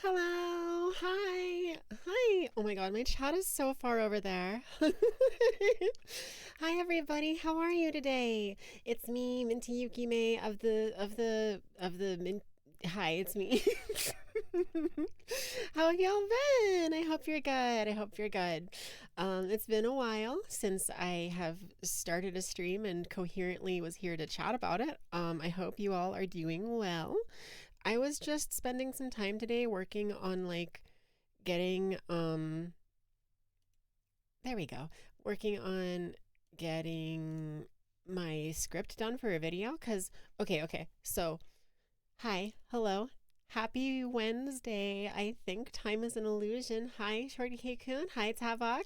Hello, hi, hi. Oh my God, my chat is so far over there. Hi everybody, how are you today? It's me, Minty Yuki May of the Mint. Hi, it's me. How have y'all been? I hope you're good. I hope you're good. It's been a while since I have started a stream and coherently was here to chat about it. I hope you all are doing well. I was just spending some time today working on like getting there we go. Working on getting my script done for a video cuz okay. So, hi, hello. Happy Wednesday. I think time is an illusion. Hi, Shorty K Kun. Hi, Tavok.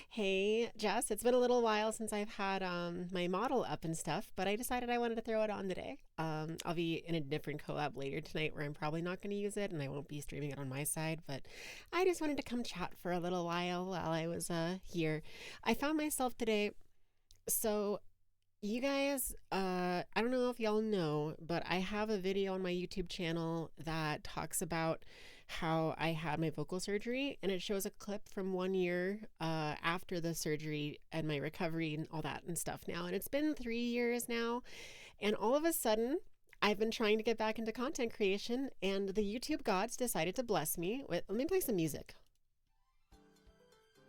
Hey, Jess. It's been a little while since I've had my model up and stuff, but I decided I wanted to throw it on today. I'll be in a different collab later tonight where I'm probably not going to use it and I won't be streaming it on my side, but I just wanted to come chat for a little while I was here. I found myself today so you guys, I don't know if y'all know, but I have a video on my YouTube channel that talks about how I had my vocal surgery, and it shows a clip from 1 year after the surgery and my recovery and all that and stuff now. And it's been 3 years now, and all of a sudden, I've been trying to get back into content creation, and the YouTube gods decided to bless me with. Let me play some music.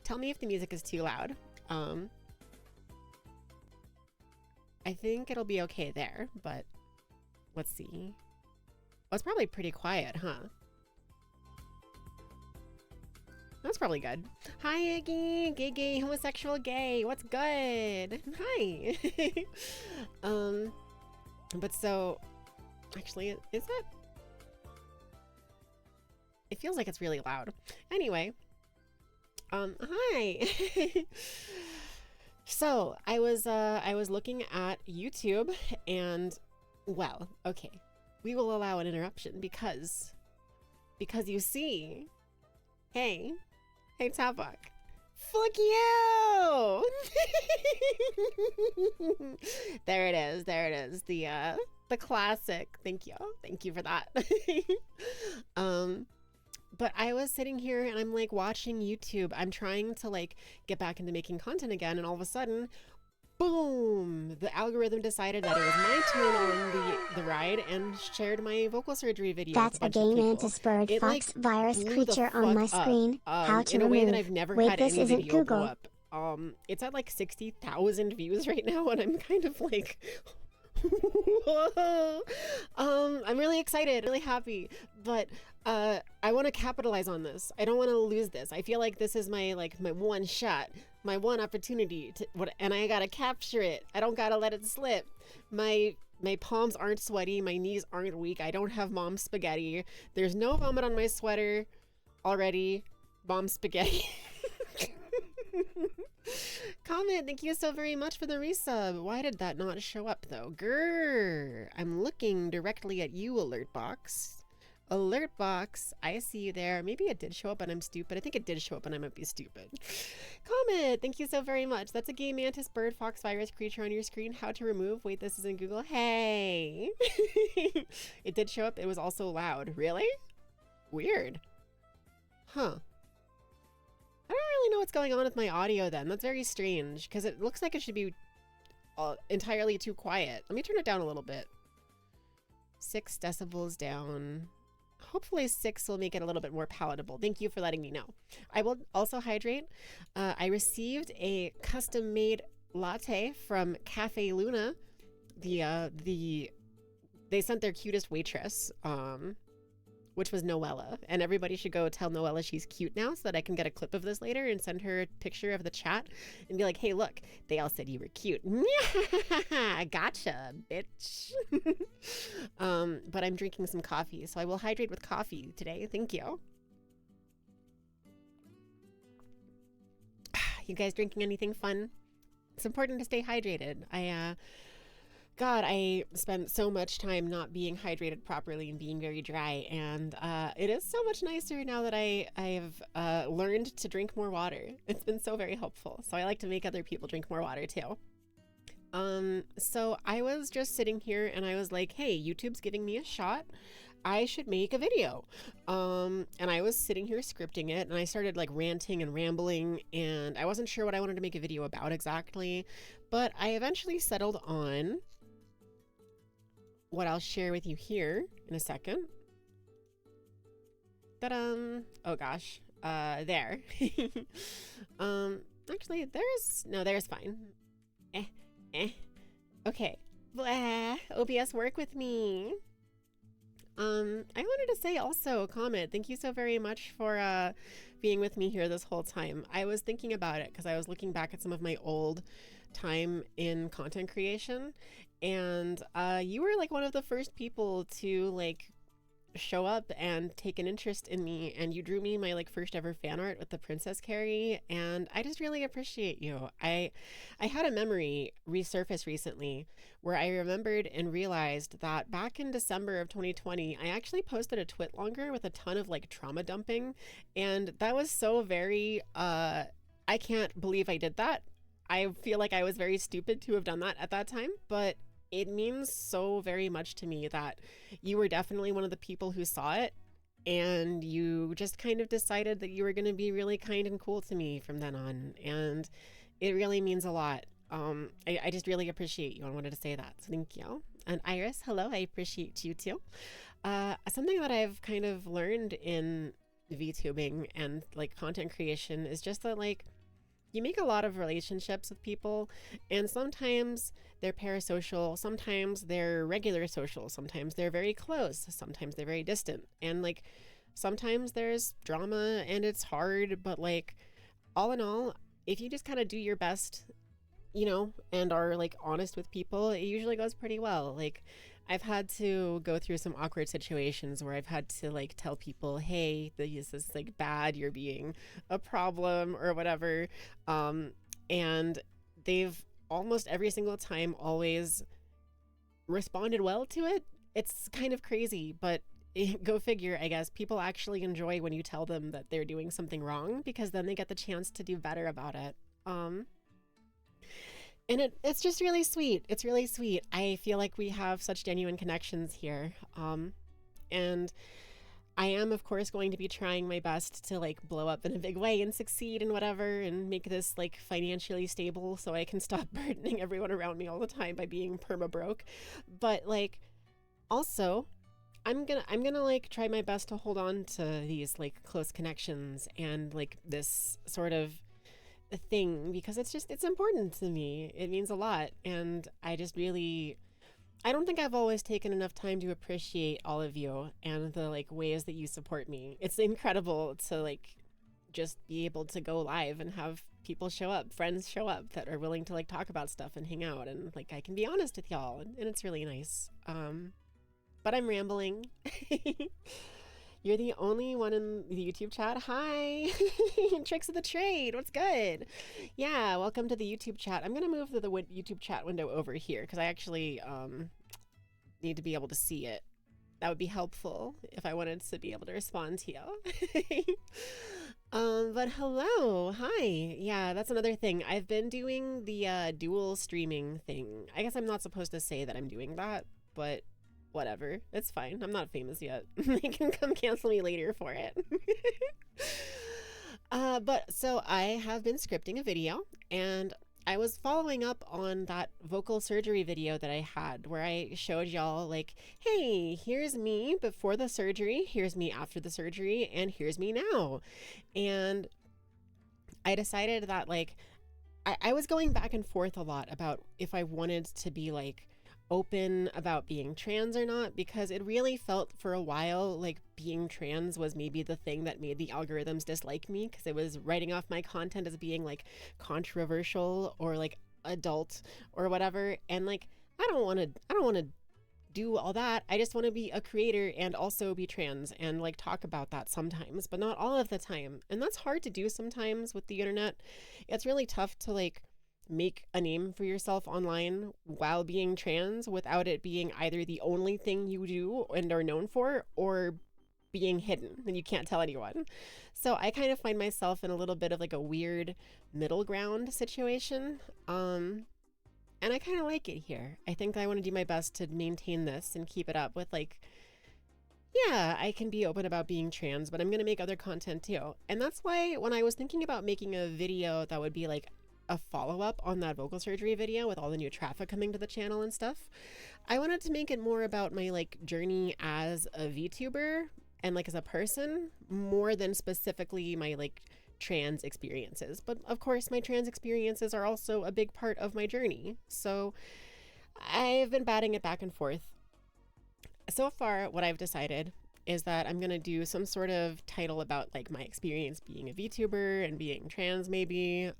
Tell me if the music is too loud. Um, I think it'll be okay there, but let's see. Oh, it's probably pretty quiet, huh? That's probably good. Hi, Iggy, gay, homosexual, gay. What's good? Hi. um, but so, actually, is it? It feels like it's really loud. Anyway, hi. So I was looking at YouTube and well, okay. We will allow an interruption because you see, hey, Tabak. Fuck you! There it is. There it is. The classic. Thank you. Thank you for that. um but I was sitting here and I'm like watching YouTube. I'm trying to like get back into making content again, and all of a sudden, boom! The algorithm decided that it was my turn on the ride and shared my vocal surgery video with That's a a bunch of gay people. mantis bird It like fox virus blew the creature on fuck my up screen. How to in a way that remove. I've never Wait, had this any isn't video blow Google. up. It's at like 60,000 views right now, and I'm kind of like, whoa. I'm really excited, really happy, but I want to capitalize on this. I don't want to lose this. I feel like this is my my one shot, my one opportunity to what, and I gotta capture it. I don't gotta let it slip. My palms aren't sweaty. My knees aren't weak. I don't have mom spaghetti. There's no vomit on my sweater already. Mom spaghetti. Comment, thank you so very much for the resub. Why did that not show up though? Grrr. I'm looking directly at you, alert box. Alert box, I see you there. Maybe it did show up and I'm stupid. I think it did show up and I might be stupid. Comment, thank you so very much. That's a gay mantis bird fox virus creature on your screen. How to remove? Wait, this is in Google. Hey. It did show up. It was also loud. Really? Weird. Huh. I don't really know what's going on with my audio then. That's very strange because it looks like it should be entirely too quiet. Let me turn it down a little bit. 6 decibels down. Hopefully 6 will make it a little bit more palatable. Thank you for letting me know. I will also hydrate. I received a custom-made latte from Cafe Luna. They sent their cutest waitress, which was Noella, and everybody should go tell Noella she's cute now so that I can get a clip of this later and send her a picture of the chat and be like, hey, look, they all said you were cute. Gotcha, bitch. But I'm drinking some coffee, so I will hydrate with coffee today. Thank you. You guys drinking anything fun? It's important to stay hydrated. God, I spent so much time not being hydrated properly and being very dry, and it is so much nicer now that I've learned to drink more water. It's been so very helpful, so I like to make other people drink more water too. So I was just sitting here and I was like, hey, YouTube's giving me a shot. I should make a video. And I was sitting here scripting it and I started like ranting and rambling and I wasn't sure what I wanted to make a video about exactly, but I eventually settled on what I'll share with you here in a second. Ta-da! Oh gosh. There. Actually, there's fine. Eh, eh. Okay. Blah. OBS, work with me. I wanted to say also, Comet, thank you so very much for being with me here this whole time. I was thinking about it because I was looking back at some of my old time in content creation, and you were like one of the first people to like show up and take an interest in me, and you drew me my like first ever fan art with the Princess Carrie, and I just really appreciate you. I had a memory resurface recently where I remembered and realized that back in December of 2020 I actually posted a twit longer with a ton of like trauma dumping, and that was so very I can't believe I did that. I feel like I was very stupid to have done that at that time, but it means so very much to me that you were definitely one of the people who saw it and you just kind of decided that you were going to be really kind and cool to me from then on. And it really means a lot. I just really appreciate you. I wanted to say that. So thank you. And Iris, hello. I appreciate you too. Something that I've kind of learned in VTubing and like content creation is just that like you make a lot of relationships with people, and sometimes they're parasocial, sometimes they're regular social, sometimes they're very close, sometimes they're very distant, and like sometimes there's drama and it's hard, but like all in all, if you just kind of do your best, you know, and are like honest with people, it usually goes pretty well. Like I've had to go through some awkward situations where I've had to like tell people, hey, this is like bad, you're being a problem or whatever. And they've almost every single time always responded well to it. It's kind of crazy, but go figure, I guess. People actually enjoy when you tell them that they're doing something wrong because then they get the chance to do better about it. And it's just really sweet. It's really sweet. I feel like we have such genuine connections here. And I am, of course, going to be trying my best to like blow up in a big way and succeed and whatever and make this like financially stable so I can stop burdening everyone around me all the time by being perma broke. But like also I'm gonna like try my best to hold on to these like close connections and like this sort of a thing because it's important to me. It means a lot, and I just really I don't think I've always taken enough time to appreciate all of you and the like ways that you support me. It's incredible to like just be able to go live and have people show up, friends show up that are willing to like talk about stuff and hang out, and like I can be honest with y'all, and it's really nice. But I'm rambling. You're the only one in the YouTube chat. Hi! Tricks of the trade. What's good? Yeah, welcome to the YouTube chat. I'm going to move the YouTube chat window over here because I actually need to be able to see it. That would be helpful if I wanted to be able to respond to you. But hello. Hi. Yeah, that's another thing. I've been doing the dual streaming thing. I guess I'm not supposed to say that I'm doing that, but whatever. It's fine. I'm not famous yet. They can come cancel me later for it. But so I have been scripting a video, and I was following up on that vocal surgery video that I had where I showed y'all like, hey, here's me before the surgery, here's me after the surgery, and here's me now. And I decided that like I was going back and forth a lot about if I wanted to be like open about being trans or not, because it really felt for a while like being trans was maybe the thing that made the algorithms dislike me, because it was writing off my content as being like controversial or like adult or whatever. And like I don't want to do all that. I just want to be a creator and also be trans and like talk about that sometimes, but not all of the time. And that's hard to do sometimes with the internet. It's really tough to like make a name for yourself online while being trans without it being either the only thing you do and are known for or being hidden and you can't tell anyone. So I kind of find myself in a little bit of like a weird middle ground situation. And I kind of like it here. I think I want to do my best to maintain this and keep it up with like, yeah, I can be open about being trans, but I'm going to make other content too. And that's why when I was thinking about making a video that would be like a follow-up on that vocal surgery video with all the new traffic coming to the channel and stuff, I wanted to make it more about my like journey as a VTuber and like as a person more than specifically my like trans experiences. But of course, my trans experiences are also a big part of my journey. So I've been batting it back and forth. So far, what I've decided is that I'm going to do some sort of title about like my experience being a VTuber and being trans maybe.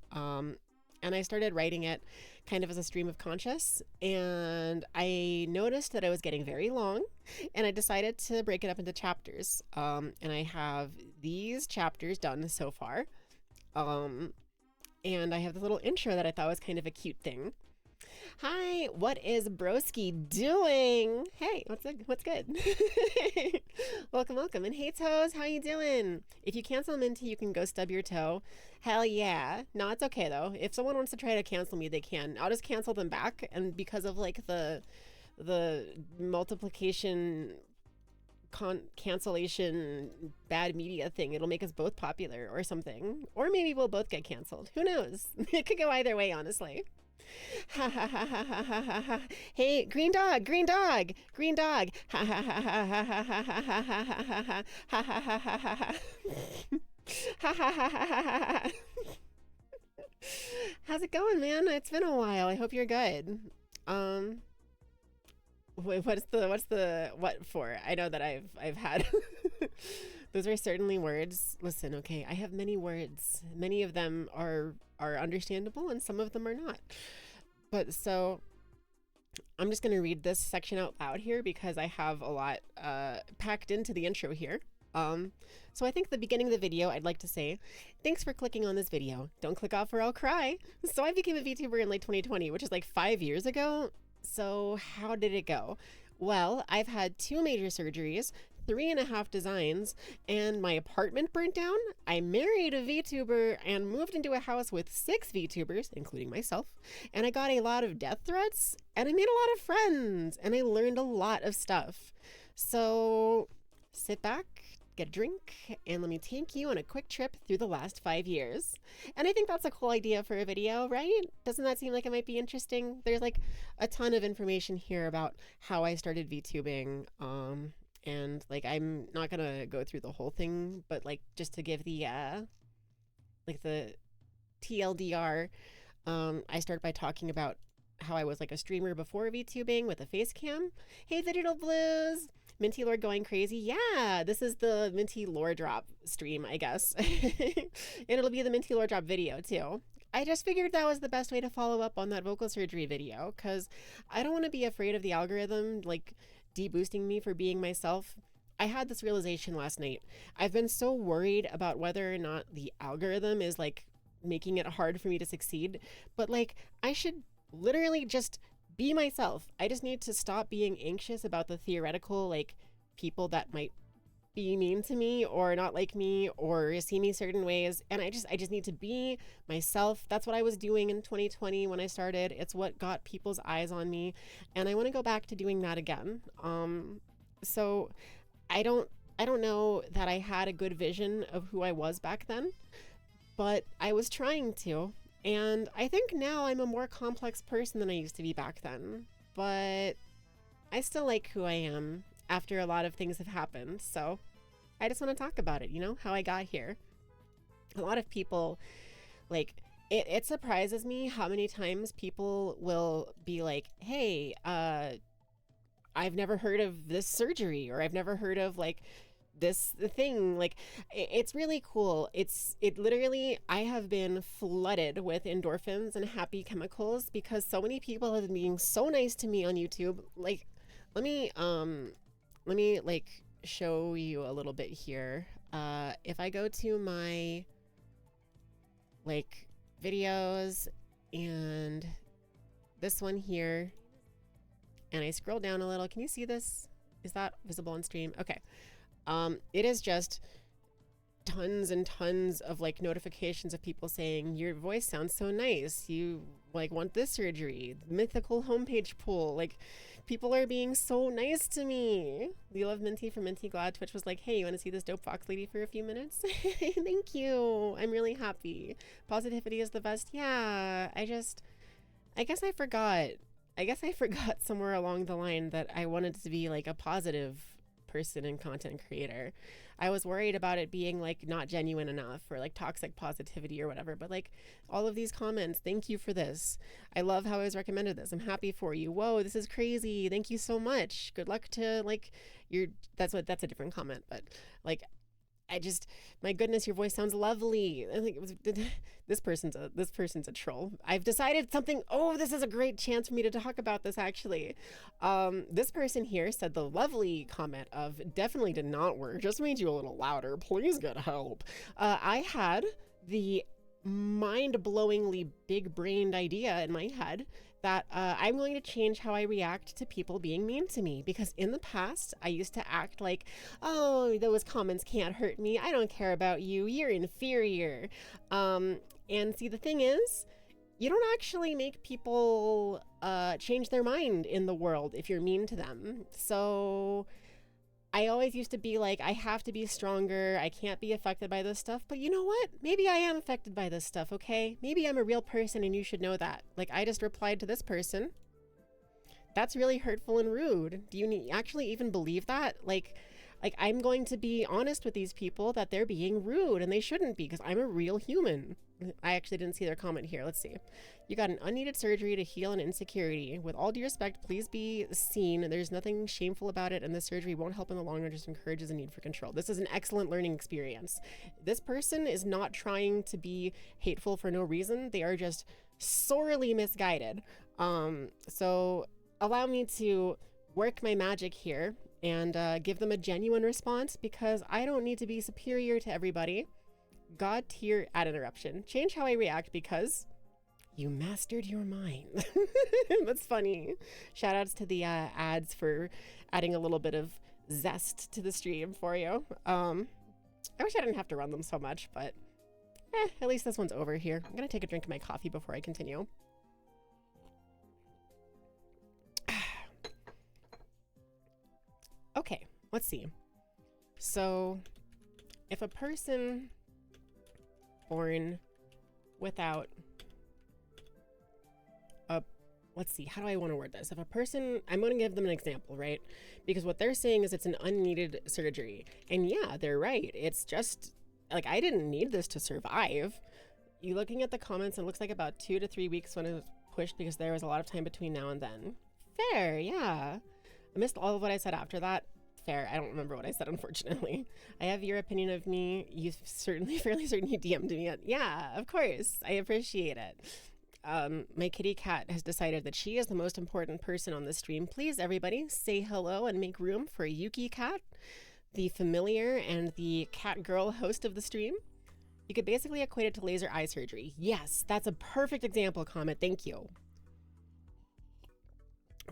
And I started writing it kind of as a stream of conscious, and I noticed that I was getting very long, and I decided to break it up into chapters. And I have these chapters done so far. And I have this little intro that I thought was kind of a cute thing. Hi, what is Broski doing? Hey, what's good? Welcome, welcome. And hey, Toes, how you doing? If you cancel Minty, you can go stub your toe. Hell yeah. No, it's okay though. If someone wants to try to cancel me, they can. I'll just cancel them back, and because of like the multiplication cancellation bad media thing, it'll make us both popular or something. Or maybe we'll both get canceled. Who knows? It could go either way, honestly. Ha ha ha ha ha ha ha ha. Hey, green dog, green dog, green dog. Ha ha ha ha ha ha ha ha ha ha ha ha ha ha ha ha ha. Ha ha ha ha ha ha. How's it going, man? It's been a while. I hope you're good. Wait, what for? I know that I've had those are certainly words. Listen, okay, I have many words. Many of them are understandable and some of them are not. But so I'm just going to read this section out loud here because I have a lot packed into the intro here. So I think the beginning of the video, I'd like to say, thanks for clicking on this video. Don't click off or I'll cry. So I became a VTuber in late 2020, which is like 5 years ago. So how did it go? Well, I've had 2 major surgeries, 3.5 designs, and my apartment burnt down. I married a VTuber and moved into a house with 6 VTubers, including myself. And I got a lot of death threats, and I made a lot of friends, and I learned a lot of stuff. So sit back, get a drink, and let me take you on a quick trip through the last 5 years. And I think that's a cool idea for a video, right? Doesn't that seem like it might be interesting? There's like a ton of information here about how I started VTubing, and like I'm not gonna go through the whole thing, but like just to give the like the TLDR, I start by talking about how I was like a streamer before VTubing with a face cam. Hey, the Doodle Blues! Minty Lore going crazy. Yeah, this is the Minty Lore drop stream, I guess. And it'll be the Minty Lore drop video too. I just figured that was the best way to follow up on that vocal surgery video, because I don't want to be afraid of the algorithm like deboosting me for being myself. I had this realization last night. I've been so worried about whether or not the algorithm is like making it hard for me to succeed, but like I should literally just be myself. I just need to stop being anxious about the theoretical like people that might be mean to me or not like me or see me certain ways, and I just need to be myself. That's what I was doing in 2020 when I started. It's what got people's eyes on me, and I want to go back to doing that again. So I don't know that I had a good vision of who I was back then, but I was trying to. And I think now I'm a more complex person than I used to be back then, but I still like who I am after a lot of things have happened. So I just want to talk about it, you know, how I got here. A lot of people, like, it surprises me how many times people will be like, hey, I've never heard of this surgery, or I've never heard of like this thing. Like it's really cool. It literally, I have been flooded with endorphins and happy chemicals because so many people have been being so nice to me on YouTube. Like let me like show you a little bit here. If I go to my like videos and this one here and I scroll down a little, can you see this? Is that visible on stream? Okay. It is just tons and tons of like notifications of people saying your voice sounds so nice, you like want this surgery, mythical homepage pool, like people are being so nice to me. You love Minty from Minty Glad. Twitch was like, hey, you want to see this dope fox lady for a few minutes? Thank you, I'm really happy. Positivity is the best. Yeah, I guess I forgot somewhere along the line that I wanted to be like a positive person and content creator. I was worried about it being like not genuine enough or like toxic positivity or whatever, but like all of these comments, thank you for this. I love how I was recommended this. I'm happy for you. Whoa, this is crazy. Thank you so much. Good luck to like that's a different comment, but like my goodness, your voice sounds lovely. I think it was this person's a troll. I've decided something. Oh, this is a great chance for me to talk about this actually. This person here said the lovely comment of definitely did not work. Just made you a little louder. Please get help. I had the mind-blowingly big-brained idea in my head that I'm going to change how I react to people being mean to me, because in the past I used to act like, oh, those comments can't hurt me, I don't care about you, you're inferior. And see, the thing is, you don't actually make people change their mind in the world if you're mean to them. So I always used to be like, I have to be stronger, I can't be affected by this stuff. But you know what? Maybe I am affected by this stuff, okay? Maybe I'm a real person and you should know that. Like, I just replied to this person. That's really hurtful and rude. Do you actually even believe that? Like I'm going to be honest with these people that they're being rude and they shouldn't be, because I'm a real human. I actually didn't see their comment here. Let's see. You got an unneeded surgery to heal an insecurity. With all due respect, please be seen. There's nothing shameful about it, and the surgery won't help in the long run, just encourages a need for control. This is an excellent learning experience. This person is not trying to be hateful for no reason. They are just sorely misguided. So allow me to work my magic here and give them a genuine response, because I don't need to be superior to everybody. God tier ad interruption. Change how I react because you mastered your mind. That's funny. Shout outs to the ads for adding a little bit of zest to the stream for you. I wish I didn't have to run them so much, but at least this one's over here. I'm gonna take a drink of my coffee before I continue. Okay, let's see. So if a person born without a, let's see, how do I want to word this? If a person, I'm going to give them an example, right? Because what they're saying is it's an unneeded surgery. And yeah, they're right. It's just like, I didn't need this to survive. You looking at the comments, it looks like about 2 to 3 weeks when it was pushed, because there was a lot of time between now and then. Fair, yeah. I missed all of what I said after that. Fair. I don't remember what I said, unfortunately. I have your opinion of me. You fairly certain you DM'd me it. Yeah, of course. I appreciate it. My kitty cat has decided that she is the most important person on the stream. Please, everybody, say hello and make room for Yuki Cat, the familiar and the cat girl host of the stream. You could basically equate it to laser eye surgery. Yes, that's a perfect example, Comet. Thank you.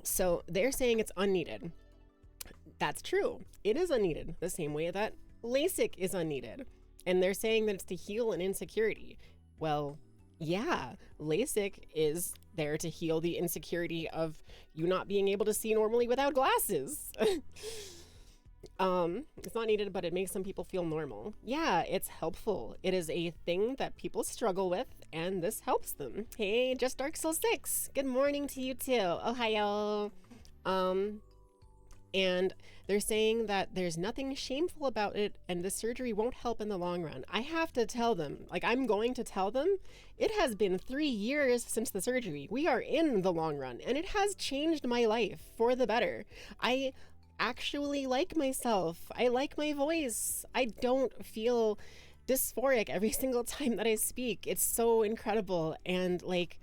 So they're saying it's unneeded. That's true. It is unneeded, the same way that LASIK is unneeded. And they're saying that it's to heal an insecurity. Well, yeah, LASIK is there to heal the insecurity of you not being able to see normally without glasses. It's not needed, but it makes some people feel normal. Yeah, it's helpful. It is a thing that people struggle with, and this helps them. Hey, Just Dark Soul 6. Good morning to you too. Ohio. And they're saying that there's nothing shameful about it and the surgery won't help in the long run. I have to tell them, like, I'm going to tell them, it has been 3 years since the surgery. We are in the long run, and it has changed my life for the better. I actually like myself. I like my voice. I don't feel dysphoric every single time that I speak. It's so incredible. And like,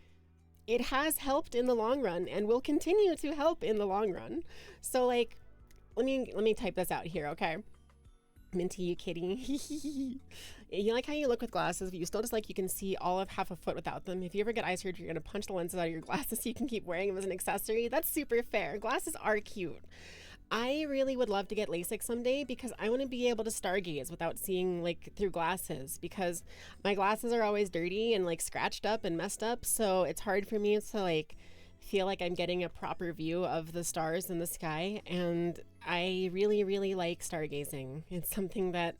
it has helped in the long run and will continue to help in the long run. So like, let me type this out here, okay? Minty, you kitty. You like how you look with glasses, but you still just like you can see all of half a foot without them. If you ever get eye surgery, you're gonna punch the lenses out of your glasses so you can keep wearing them as an accessory. That's super fair. Glasses are cute. I really would love to get LASIK someday because I want to be able to stargaze without seeing like through glasses because my glasses are always dirty and like scratched up and messed up. So it's hard for me to like feel like I'm getting a proper view of the stars in the sky. And I really, really like stargazing. It's something that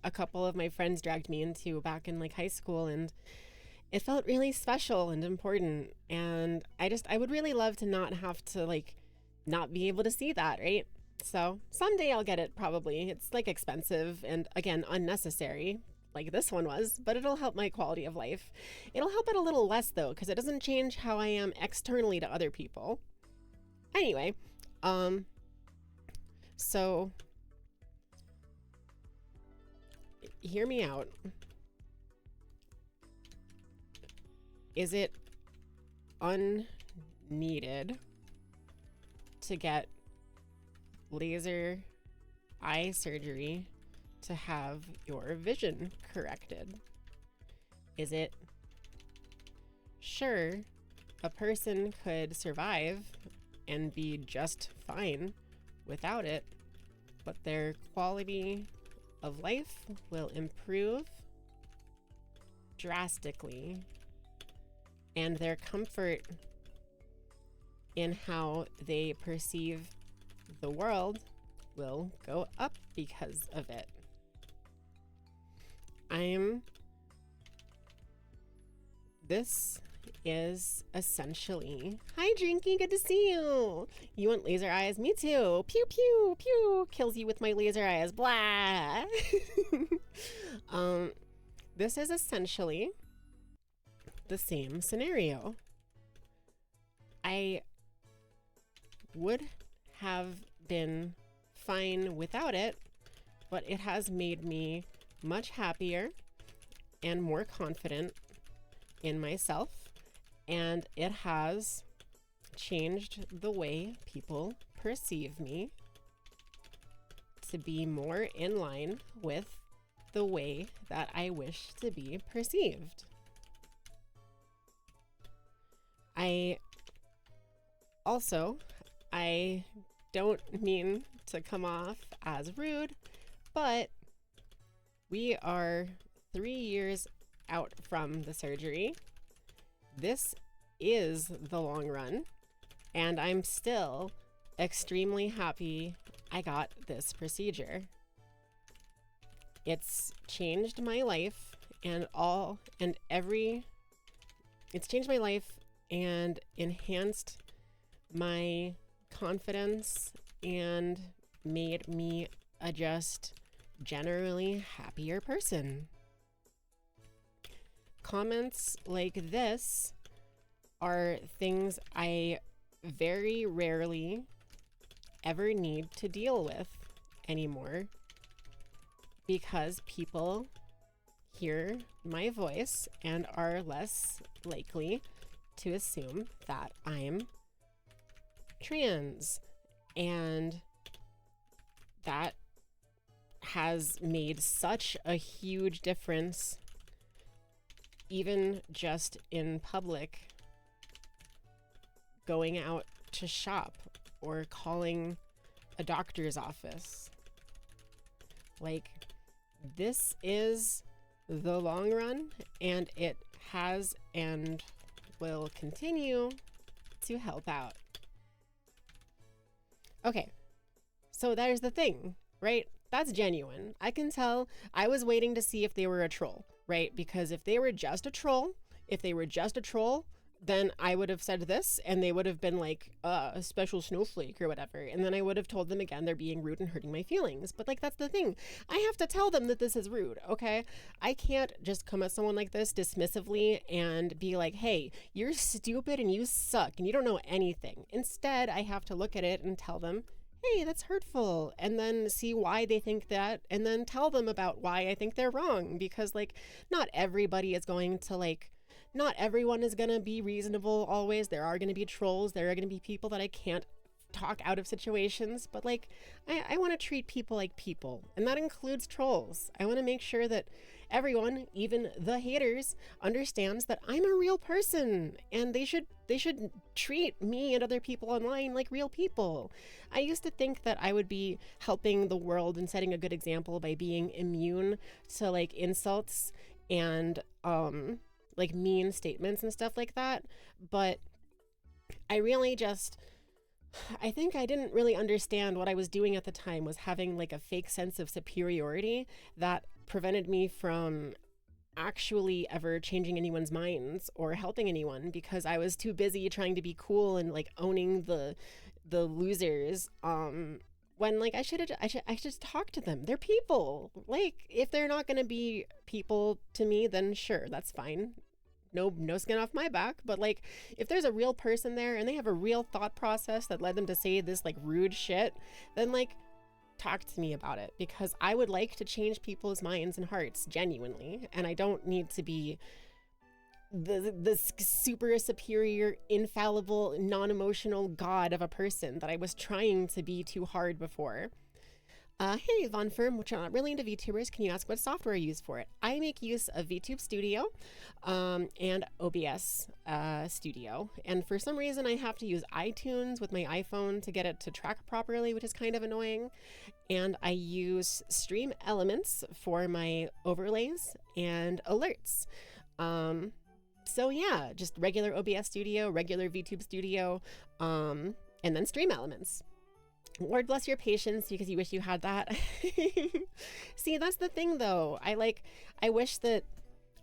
a couple of my friends dragged me into back in like high school, and it felt really special and important. And I would really love to not have to like not be able to see that, right? So someday I'll get it probably. It's like expensive and again, unnecessary, like this one was, but it'll help my quality of life. It'll help it a little less though, because it doesn't change how I am externally to other people. Anyway, so hear me out. Is it unneeded to get laser eye surgery to have your vision corrected? Is it sure a person could survive and be just fine without it, but their quality of life will improve drastically and their comfort in how they perceive the world will go up because of it. This is essentially, hi Drinky, good to see you. You want laser eyes? Me too. Pew pew pew, kills you with my laser eyes, blah. This is essentially the same scenario. I would have been fine without it, but it has made me much happier and more confident in myself, and it has changed the way people perceive me to be more in line with the way that I wish to be perceived. I don't mean to come off as rude, but we are 3 years out from the surgery. This is the long run, and I'm still extremely happy I got this procedure. It's changed my life it's changed my life and enhanced my confidence and made me a just generally happier person. Comments like this are things I very rarely ever need to deal with anymore because people hear my voice and are less likely to assume that I'm trans, and that has made such a huge difference even just in public, going out to shop or calling a doctor's office. Like, this is the long run, and it has and will continue to help out. Okay, so there's the thing, right? That's genuine. I can tell. I was waiting to see if they were a troll, right? Because if they were just a troll, then I would have said this and they would have been like a special snowflake or whatever. And then I would have told them again, they're being rude and hurting my feelings. But like, that's the thing. I have to tell them that this is rude, okay? I can't just come at someone like this dismissively and be like, hey, you're stupid and you suck and you don't know anything. Instead, I have to look at it and tell them, hey, that's hurtful, and then see why they think that, and then tell them about why I think they're wrong. Because like, not everybody is going to like, not everyone is going to be reasonable always. There are going to be trolls. There are going to be people that I can't talk out of situations, but like I want to treat people like people, and that includes trolls. I want to make sure that everyone, even the haters, understands that I'm a real person, and they should treat me and other people online like real people. I used to think that I would be helping the world and setting a good example by being immune to like insults and like mean statements and stuff like that, but I really just I think I didn't really understand what I was doing at the time was having like a fake sense of superiority that prevented me from actually ever changing anyone's minds or helping anyone because I was too busy trying to be cool and like owning the losers when like I should just talk to them. They're people. Like if they're not going to be people to me, then sure, that's fine. No skin off my back, but like if there's a real person there and they have a real thought process that led them to say this like rude shit, then like talk to me about it, because I would like to change people's minds and hearts genuinely, and I don't need to be the super superior, infallible, non-emotional god of a person that I was trying to be too hard before. Hey, Von Firm, which are not really into VTubers, can you ask what software I use for it? I make use of VTube Studio and OBS Studio. And for some reason, I have to use iTunes with my iPhone to get it to track properly, which is kind of annoying. And I use Stream Elements for my overlays and alerts. So yeah, just regular OBS Studio, regular VTube Studio, and then Stream Elements. Lord bless your patience because you wish you had that. See, that's the thing though. I wish that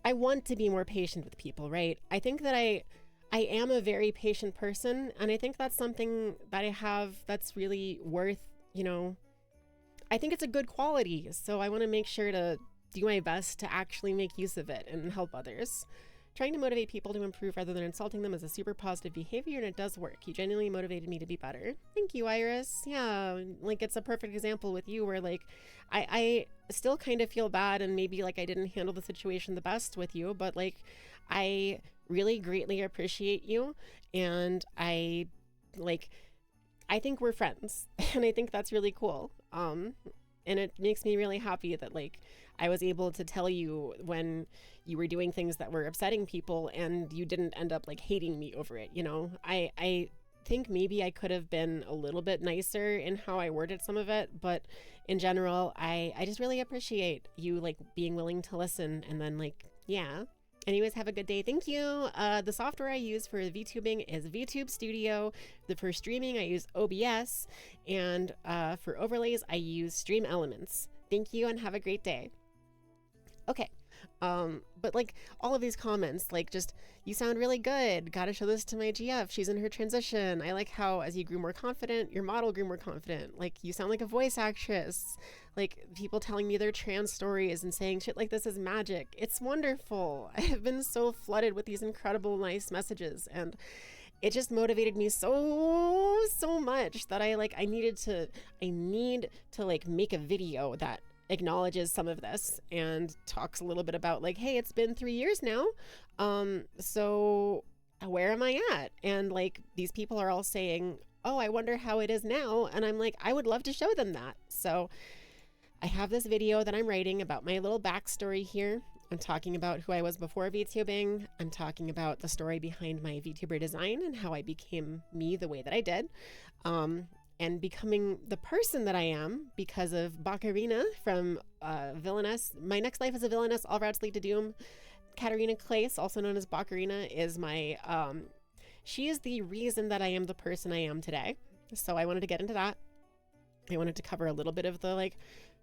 I want to be more patient with people, right? I think that I am a very patient person, and I think that's something that I have that's really worth, I think it's a good quality. So I want to make sure to do my best to actually make use of it and help others. Trying to motivate people to improve rather than insulting them is a super positive behavior, and it does work. You genuinely motivated me to be better. Thank you, Iris. Yeah, like it's a perfect example with you where like I still kind of feel bad and maybe like I didn't handle the situation the best with you, but like I really greatly appreciate you, and I think we're friends and I think that's really cool. And it makes me really happy that like I was able to tell you when you were doing things that were upsetting people and you didn't end up like hating me over it. I think maybe I could have been a little bit nicer in how I worded some of it, but in general, I just really appreciate you like being willing to listen, and then like, yeah. Anyways, have a good day. Thank you. The software I use for VTubing is VTube Studio. For streaming, I use OBS. And for overlays, I use Stream Elements. Thank you and have a great day. Okay. But like all of these comments, like just, you sound really good. Gotta show this to my GF. She's in her transition. I like how as you grew more confident, your model grew more confident. Like you sound like a voice actress. Like people telling me their trans stories and saying shit like this is magic. It's wonderful. I have been so flooded with these incredible, nice messages, and it just motivated me so much that I need to like make a video that acknowledges some of this and talks a little bit about like, hey, it's been 3 years now. So where am I at? And like these people are all saying, oh, I wonder how it is now. And I'm like, I would love to show them that. So I have this video that I'm writing about my little backstory here. I'm talking about who I was before VTubing. I'm talking about the story behind my VTuber design and how I became me the way that I did. And becoming the person that I am because of Bakarina from Villainess. My next life as a Villainess, all routes lead to doom. Katarina Claes, also known as Bakarina, is my, she is the reason that I am the person I am today. So I wanted to get into that. I wanted to cover a little bit of the like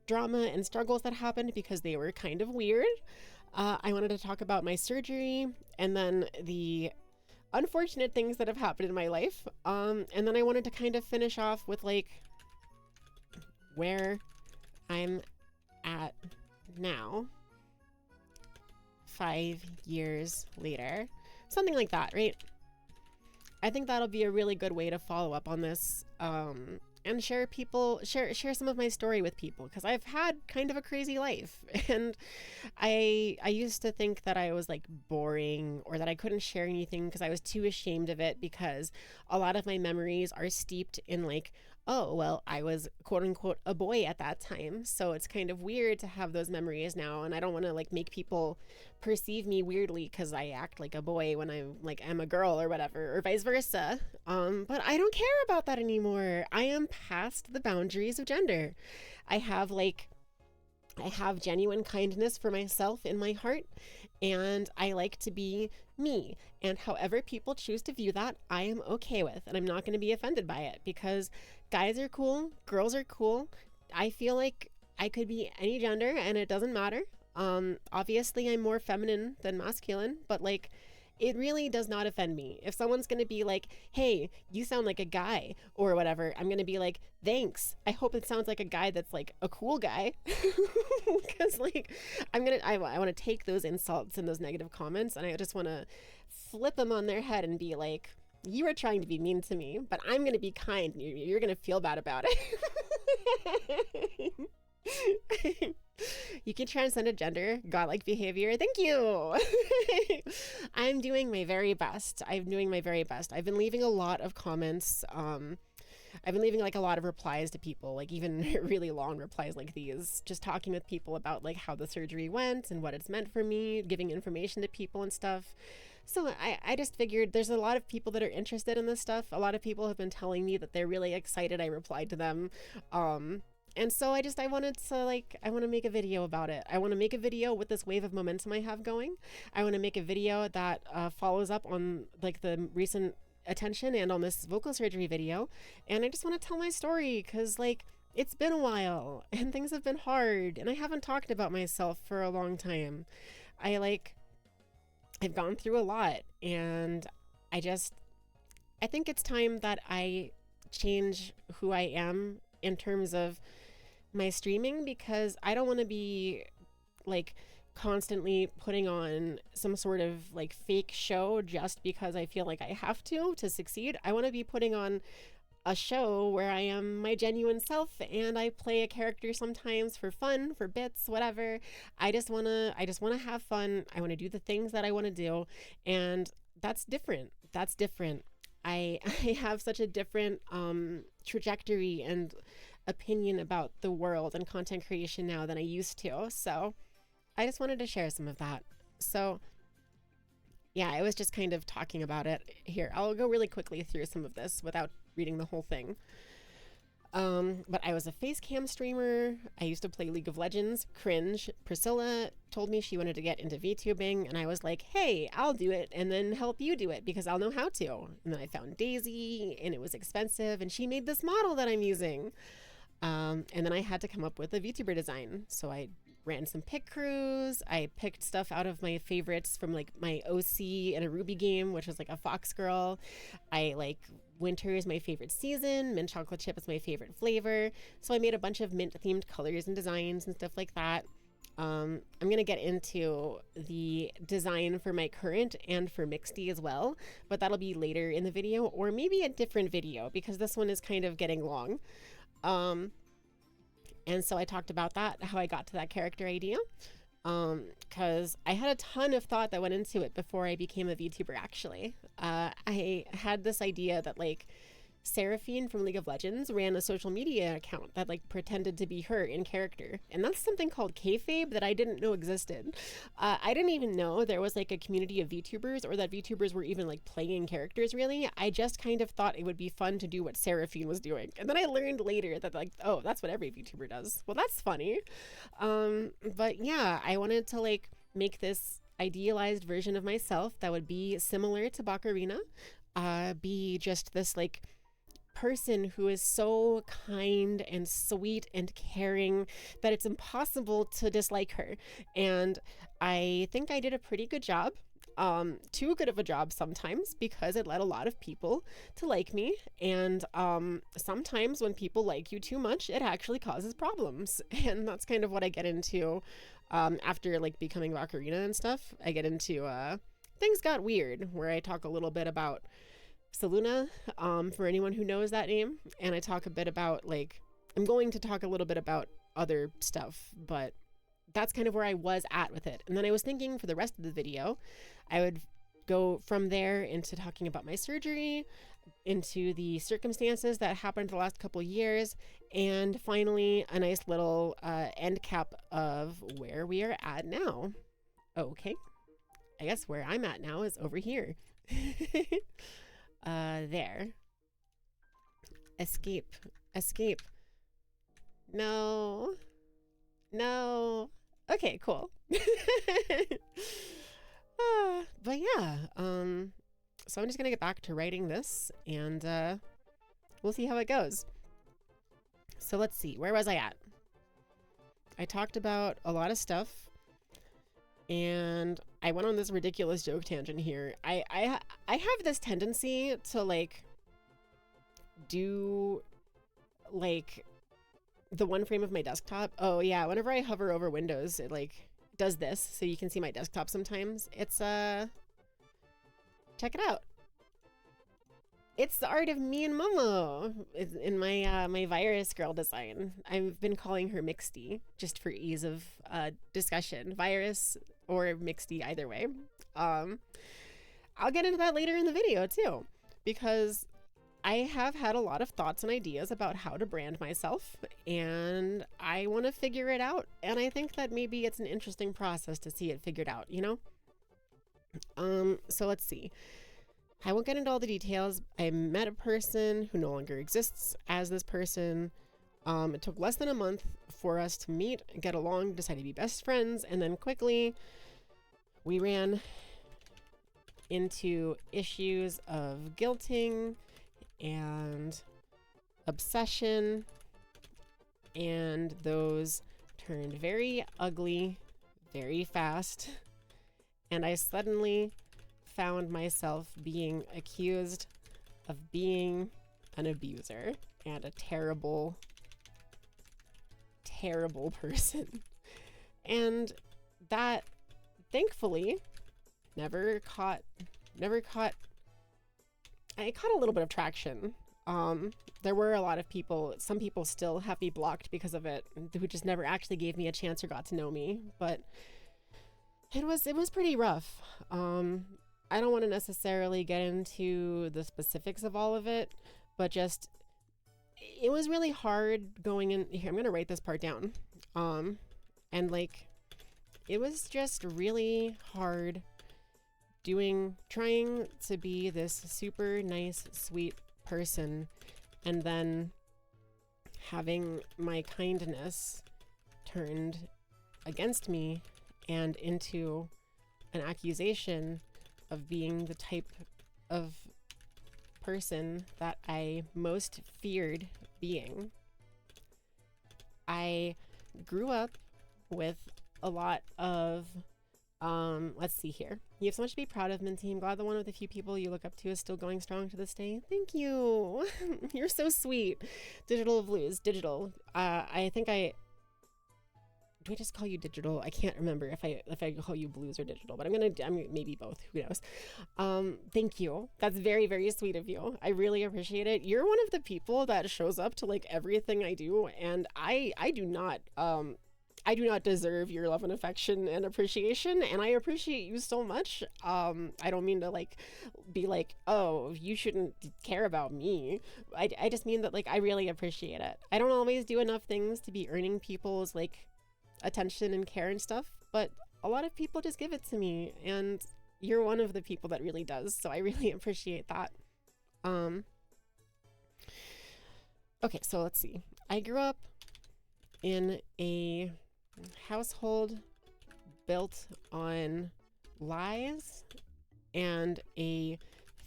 drama and struggles that happened because they were kind of weird. I wanted to talk about my surgery and then the unfortunate things that have happened in my life. And then I wanted to kind of finish off with like where I'm at now, 5 years later, something like that, right? I think that'll be a really good way to follow up on this and share some of my story with people, because I've had kind of a crazy life. And I used to think that I was like boring, or that I couldn't share anything because I was too ashamed of it, because a lot of my memories are steeped in like, oh, well, I was quote unquote a boy at that time. So it's kind of weird to have those memories now. And I don't want to like make people perceive me weirdly because I act like a boy when I'm a girl or whatever, or vice versa. But I don't care about that anymore. I am past the boundaries of gender. I have like I have genuine kindness for myself in my heart, and I like to be me. And however people choose to view that, I am okay with, and I'm not going to be offended by it, because guys are cool, girls are cool. I feel like I could be any gender and it doesn't matter. Obviously, I'm more feminine than masculine, but like, it really does not offend me. If someone's going to be like, hey, you sound like a guy or whatever, I'm going to be like, thanks. I hope it sounds like a guy that's like a cool guy. Because like, I want to take those insults and those negative comments, and I just want to flip them on their head and be like, you are trying to be mean to me, but I'm going to be kind. You're going to feel bad about it. You can transcend a gender, godlike behavior. Thank you. I'm doing my very best. I've been leaving a lot of comments. I've been leaving like a lot of replies to people, like even really long replies like these, just talking with people about like how the surgery went and what it's meant for me, giving information to people and stuff. So I just figured there's a lot of people that are interested in this stuff. A lot of people have been telling me that they're really excited I replied to them. And so I want to make a video about it. I want to make a video with this wave of momentum I have going. I want to make a video that follows up on like the recent attention and on this vocal surgery video. And I just want to tell my story, because like, it's been a while and things have been hard, and I haven't talked about myself for a long time. I've gone through a lot, and I think it's time that I change who I am in terms of my streaming, because I don't want to be like constantly putting on some sort of like fake show just because I feel like I have to succeed. I want to be putting on a show where I am my genuine self, and I play a character sometimes for fun, for bits, whatever. I just want to have fun. I want to do the things that I want to do, and that's different. I have such a different trajectory and opinion about the world and content creation now than I used to. So I just wanted to share some of that. So yeah, I was just kind of talking about it here. I'll go really quickly through some of this without reading the whole thing. But I was a face cam streamer. I used to play League of Legends. Cringe. Priscilla told me she wanted to get into VTubing, and I was like, hey, I'll do it and then help you do it because I'll know how to. And then I found Daisy, and it was expensive, and she made this model that I'm using. And then I had to come up with a VTuber design. So I ran some pick crews. I picked stuff out of my favorites from like my OC and a Ruby game, which was like a Fox Girl. I like winter is my favorite season. Mint chocolate chip is my favorite flavor. So I made a bunch of mint themed colors and designs and stuff like that. I'm going to get into the design for my current and for Mixty as well, but that'll be later in the video, or maybe a different video, because this one is kind of getting long. And so I talked about that, how I got to that character idea, because I had a ton of thought that went into it before I became a VTuber, actually. I had this idea that, like, Seraphine from League of Legends ran a social media account that, like, pretended to be her in character. And that's something called kayfabe that I didn't know existed. I didn't even know there was, like, a community of VTubers, or that VTubers were even, like, playing characters, really. I just kind of thought it would be fun to do what Seraphine was doing. And then I learned later that, like, oh, that's what every VTuber does. Well, that's funny. But yeah, I wanted to, like, make this idealized version of myself that would be similar to Bakarina, be just this, like, person who is so kind and sweet and caring that it's impossible to dislike her. And I think I did a pretty good job, too good of a job sometimes, because it led a lot of people to like me. And sometimes when people like you too much, it actually causes problems. And that's kind of what I get into after like becoming Bakarina and stuff. I get into things got weird, where I talk a little bit about Saluna, for anyone who knows that name. And I talk a bit about, like, I'm going to talk a little bit about other stuff, but that's kind of where I was at with it. And then I was thinking for the rest of the video, I would go from there into talking about my surgery, into the circumstances that happened the last couple years, and finally a nice little end cap of where we are at now. Okay, I guess where I'm at now is over here. There. Escape. Escape. No. No. Okay, cool. But yeah, so I'm just gonna get back to writing this, and we'll see how it goes. So let's see, where was I at? I talked about a lot of stuff, and I went on this ridiculous joke tangent here. I have this tendency to like do like the one frame of my desktop. Oh yeah, whenever I hover over Windows, it like does this, so you can see my desktop sometimes. It's check it out. It's the art of me and Momo. It's in my my virus girl design. I've been calling her Mixty just for ease of discussion. Virus or Mixty, either way. I'll get into that later in the video too, because I have had a lot of thoughts and ideas about how to brand myself, and I want to figure it out. And I think that maybe it's an interesting process to see it figured out, you know? So let's see. I won't get into all the details. I met a person who no longer exists as this person. It took less than a month for us to meet, get along, decide to be best friends, and then quickly we ran into issues of guilting and obsession, and those turned very ugly very fast, and I suddenly found myself being accused of being an abuser and a terrible, terrible person. And that thankfully never caught I caught a little bit of traction. There were a lot of people, some people still have me blocked because of it, who just never actually gave me a chance or got to know me, but it was pretty rough. I don't want to necessarily get into the specifics of all of it, but just, it was really hard going in here. I'm going to write this part down. And like, it was just really hard trying to be this super nice, sweet person, and then having my kindness turned against me and into an accusation of being the type of person that I most feared being. I grew up with a lot of let's see here. You have so much to be proud of, Minty. I'm glad the one with the few people you look up to is still going strong to this day. Thank you. You're so sweet. Digital of Luz. Digital. I think do I just call you Digital? I can't remember if I call you Blues or Digital, but I'm maybe both. Who knows? Thank you. That's very, very sweet of you. I really appreciate it. You're one of the people that shows up to like everything I do, and I do not deserve your love and affection and appreciation, and I appreciate you so much. I don't mean to like be like, oh, you shouldn't care about me. I just mean that like I really appreciate it. I don't always do enough things to be earning people's like attention and care and stuff, but a lot of people just give it to me, and you're one of the people that really does, so I really appreciate that. Okay, so let's see. I grew up in a household built on lies and a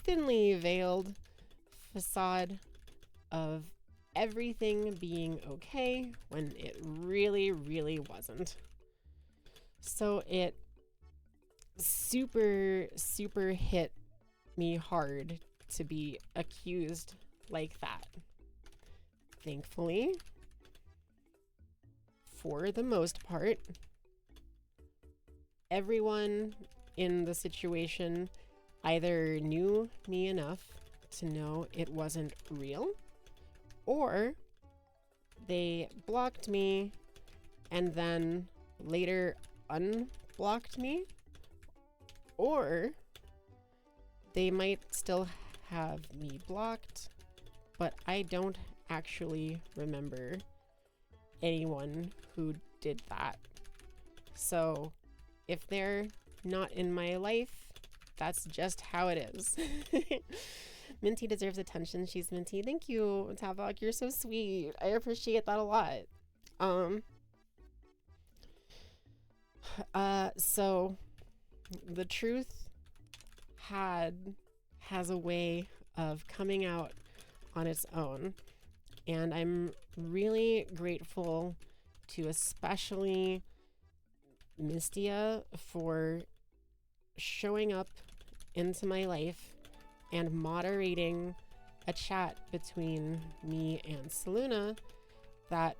thinly veiled facade of everything being okay when it really, really wasn't. So it super, super hit me hard to be accused like that. Thankfully, for the most part, everyone in the situation either knew me enough to know it wasn't real, or they blocked me and then later unblocked me, or they might still have me blocked, but I don't actually remember anyone who did that. So if they're not in my life, that's just how it is. Minty deserves attention. She's Minty. Thank you, Tavok. You're so sweet. I appreciate that a lot. So the truth has a way of coming out on its own, and I'm really grateful to especially Mistia for showing up into my life and moderating a chat between me and Seluna that,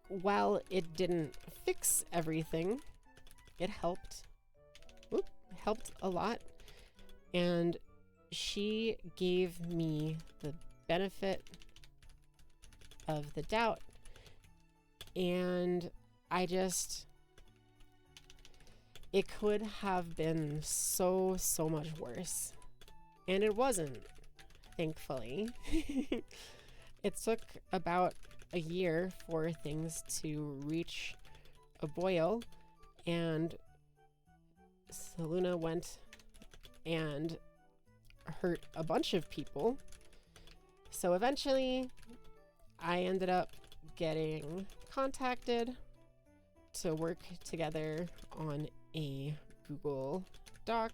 while it didn't fix everything, it helped a lot, and she gave me the benefit of the doubt, and it could have been so much worse, and it wasn't, thankfully. It took about a year for things to reach a boil, and Seluna went and hurt a bunch of people. So eventually I ended up getting contacted to work together on a Google Doc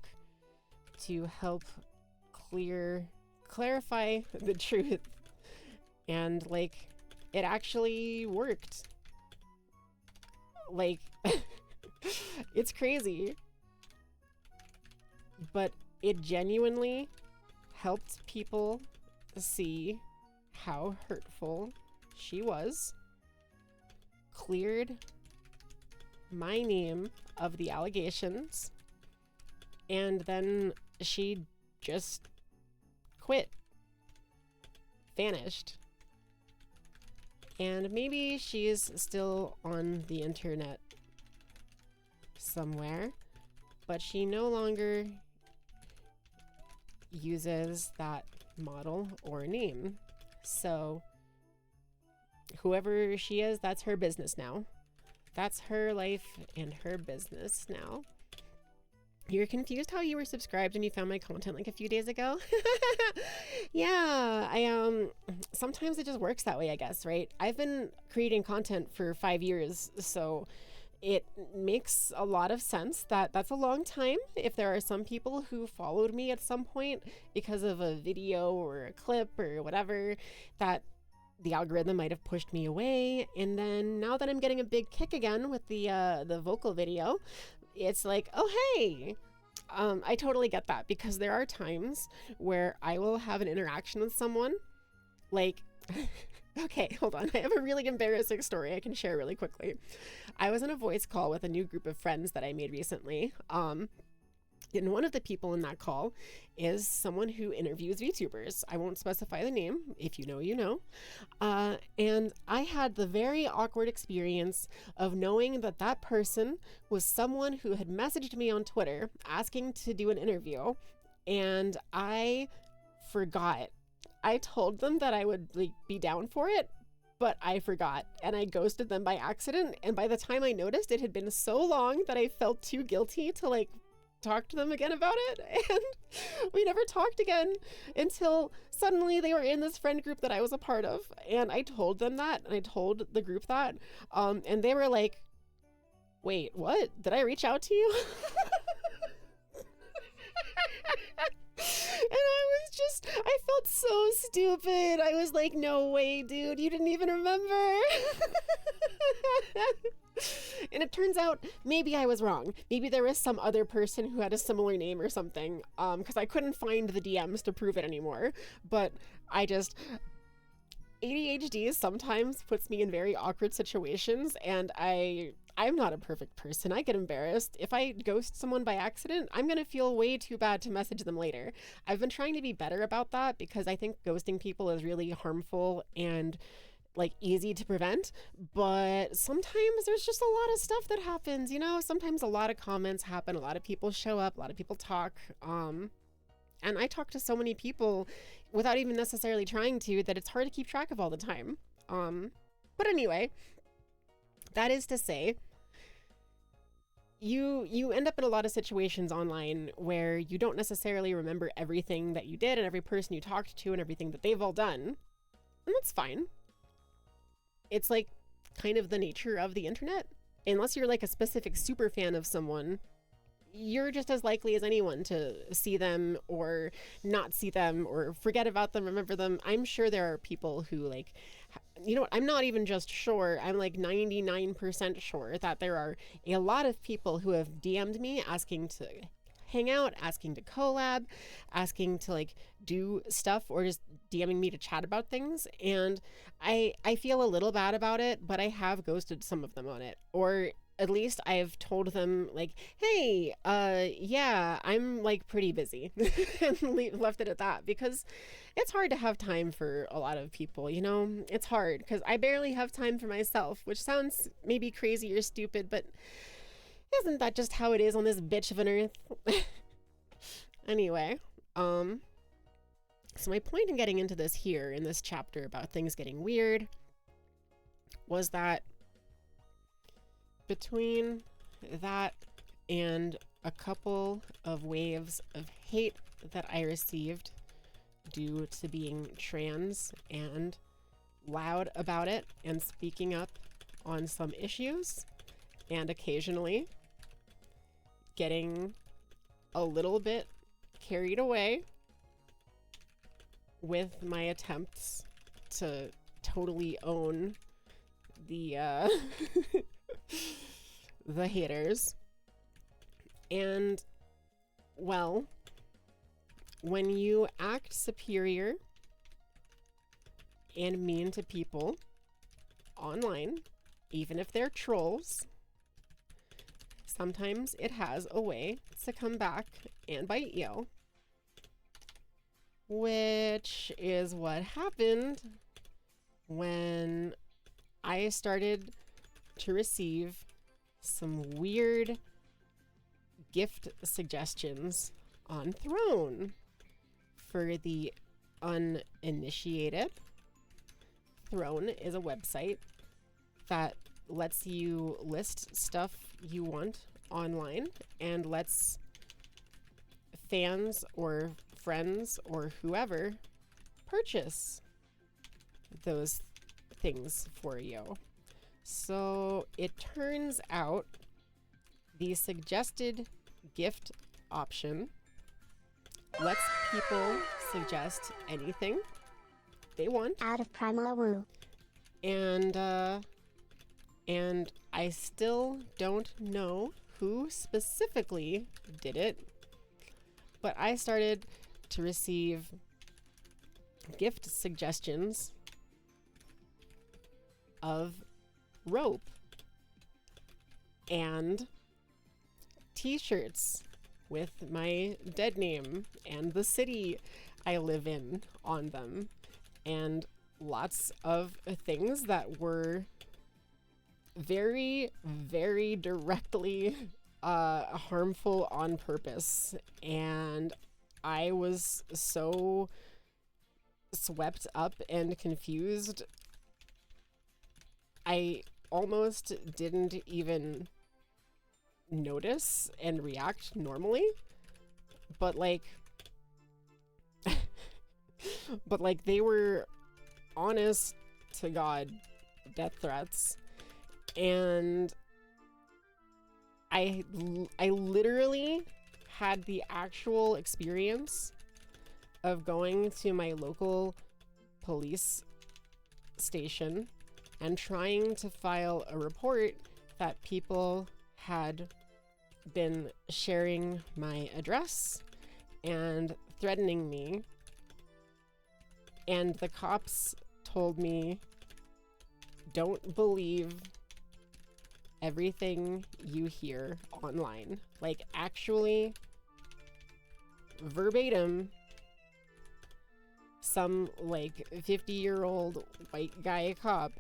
to help clarify the truth, and like, it actually worked. Like, it's crazy, but it genuinely helped people see how hurtful she was, cleared my name of the allegations, and then she just quit, vanished. And maybe she's still on the internet somewhere, but she no longer uses that model or name. So whoever she is, that's her business now. That's her life and her business now. You're confused how you were subscribed and you found my content like a few days ago? Yeah, sometimes it just works that way, I guess, right? I've been creating content for 5 years, so it makes a lot of sense that that's a long time. If there are some people who followed me at some point because of a video or a clip or whatever, that the algorithm might have pushed me away, and then now that I'm getting a big kick again with the vocal video, it's like, oh hey, I totally get that, because there are times where I will have an interaction with someone, like, okay, hold on, I have a really embarrassing story I can share really quickly. I was in a voice call with a new group of friends that I made recently, and one of the people in that call is someone who interviews VTubers. I won't specify the name. If you know, you know. And I had the very awkward experience of knowing that that person was someone who had messaged me on Twitter asking to do an interview, and I forgot. I told them that I would be down for it, but I forgot, and I ghosted them by accident. And by the time I noticed, it had been so long that I felt too guilty to talk to them again about it, and we never talked again until suddenly they were in this friend group that I was a part of, and I told them that, and I told the group that, and they were like, wait, what? Did I reach out to you? And I felt so stupid. I was like, no way, dude, you didn't even remember. And it turns out maybe I was wrong. Maybe there was some other person who had a similar name or something, because I couldn't find the DMs to prove it anymore. But ADHD sometimes puts me in very awkward situations, and I I'm not a perfect person. I get embarrassed. If I ghost someone by accident, I'm going to feel way too bad to message them later. I've been trying to be better about that because I think ghosting people is really harmful and like easy to prevent, but sometimes there's just a lot of stuff that happens, you know? Sometimes a lot of comments happen, a lot of people show up, a lot of people talk. And I talk to so many people without even necessarily trying to that it's hard to keep track of all the time. But anyway, that is to say, you end up in a lot of situations online where you don't necessarily remember everything that you did and every person you talked to and everything that they've all done. And that's fine. It's like kind of the nature of the internet. Unless you're like a specific super fan of someone, you're just as likely as anyone to see them or not see them or forget about them, remember them. I'm sure there are people who like, you know what, I'm not even just sure, I'm like 99% sure that there are a lot of people who have DM'd me asking to hang out, asking to collab, asking to like do stuff, or just DMing me to chat about things. And I feel a little bad about it, but I have ghosted some of them on it. Or at least I've told them like, hey, yeah, I'm like pretty busy and left it at that, because it's hard to have time for a lot of people, you know? It's hard because I barely have time for myself, which sounds maybe crazy or stupid, but isn't that just how it is on this bitch of an earth? Anyway, so my point in getting into this here in this chapter about things getting weird was that between that and a couple of waves of hate that I received due to being trans and loud about it and speaking up on some issues, and occasionally getting a little bit carried away with my attempts to totally own the the haters. And well, when you act superior and mean to people online, even if they're trolls, sometimes it has a way to come back and bite you. Which is what happened when I started to receive some weird gift suggestions on Throne. For the uninitiated, Throne is a website that lets you list stuff you want online and lets fans or friends or whoever purchase those things for you. So it turns out the suggested gift option lets people suggest anything they want out of Primal Woo. And I still don't know who specifically did it, but I started to receive gift suggestions of rope and t-shirts with my dead name and the city I live in on them, and lots of things that were very, very directly harmful on purpose. And I was so swept up and confused, I almost didn't even notice and react normally. But like they were honest to God death threats, and I literally had the actual experience of going to my local police station and trying to file a report that people had been sharing my address and threatening me. And the cops told me, don't believe everything you hear online. Like, actually, verbatim, some like 50-year-old white guy cop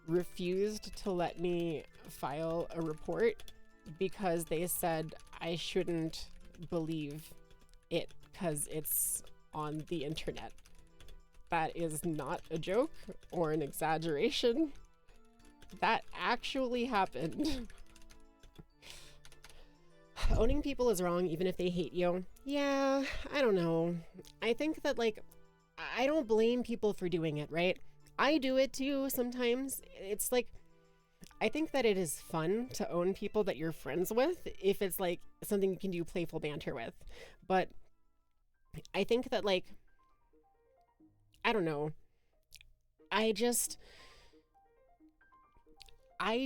refused to let me file a report because they said I shouldn't believe it because it's on the internet. That is not a joke or an exaggeration. That actually happened. Owning people is wrong even if they hate you. Yeah, I don't know. I think that, like, I don't blame people for doing it, right? I do it too sometimes. It's like, I think that it is fun to own people that you're friends with if it's like something you can do playful banter with. But I think that, like, I don't know. I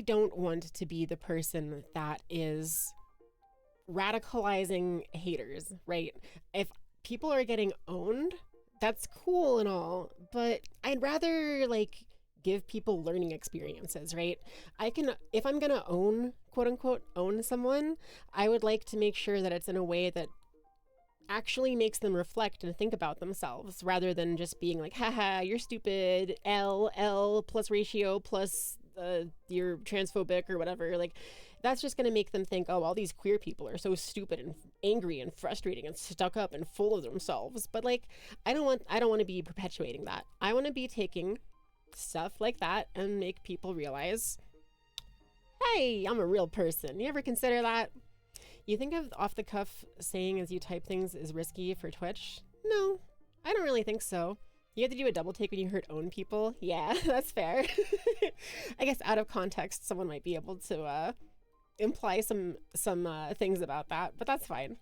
don't want to be the person that is radicalizing haters, right? If people are getting owned, that's cool and all, but I'd rather, like, give people learning experiences, right? If I'm gonna own, quote unquote, own someone, I would like to make sure that it's in a way that actually makes them reflect and think about themselves rather than just being like, haha, you're stupid, L plus ratio plus you're transphobic or whatever. Like, that's just going to make them think, oh, all these queer people are so stupid and angry and frustrating and stuck up and full of themselves. But, like, I don't want to be perpetuating that. I want to be taking stuff like that and make people realize, hey, I'm a real person. You ever consider that? You think of off the cuff saying as you type things is risky for Twitch? No, I don't really think so. You have to do a double take when you heard own people. Yeah, that's fair. I guess out of context, someone might be able to imply some things about that, but that's fine.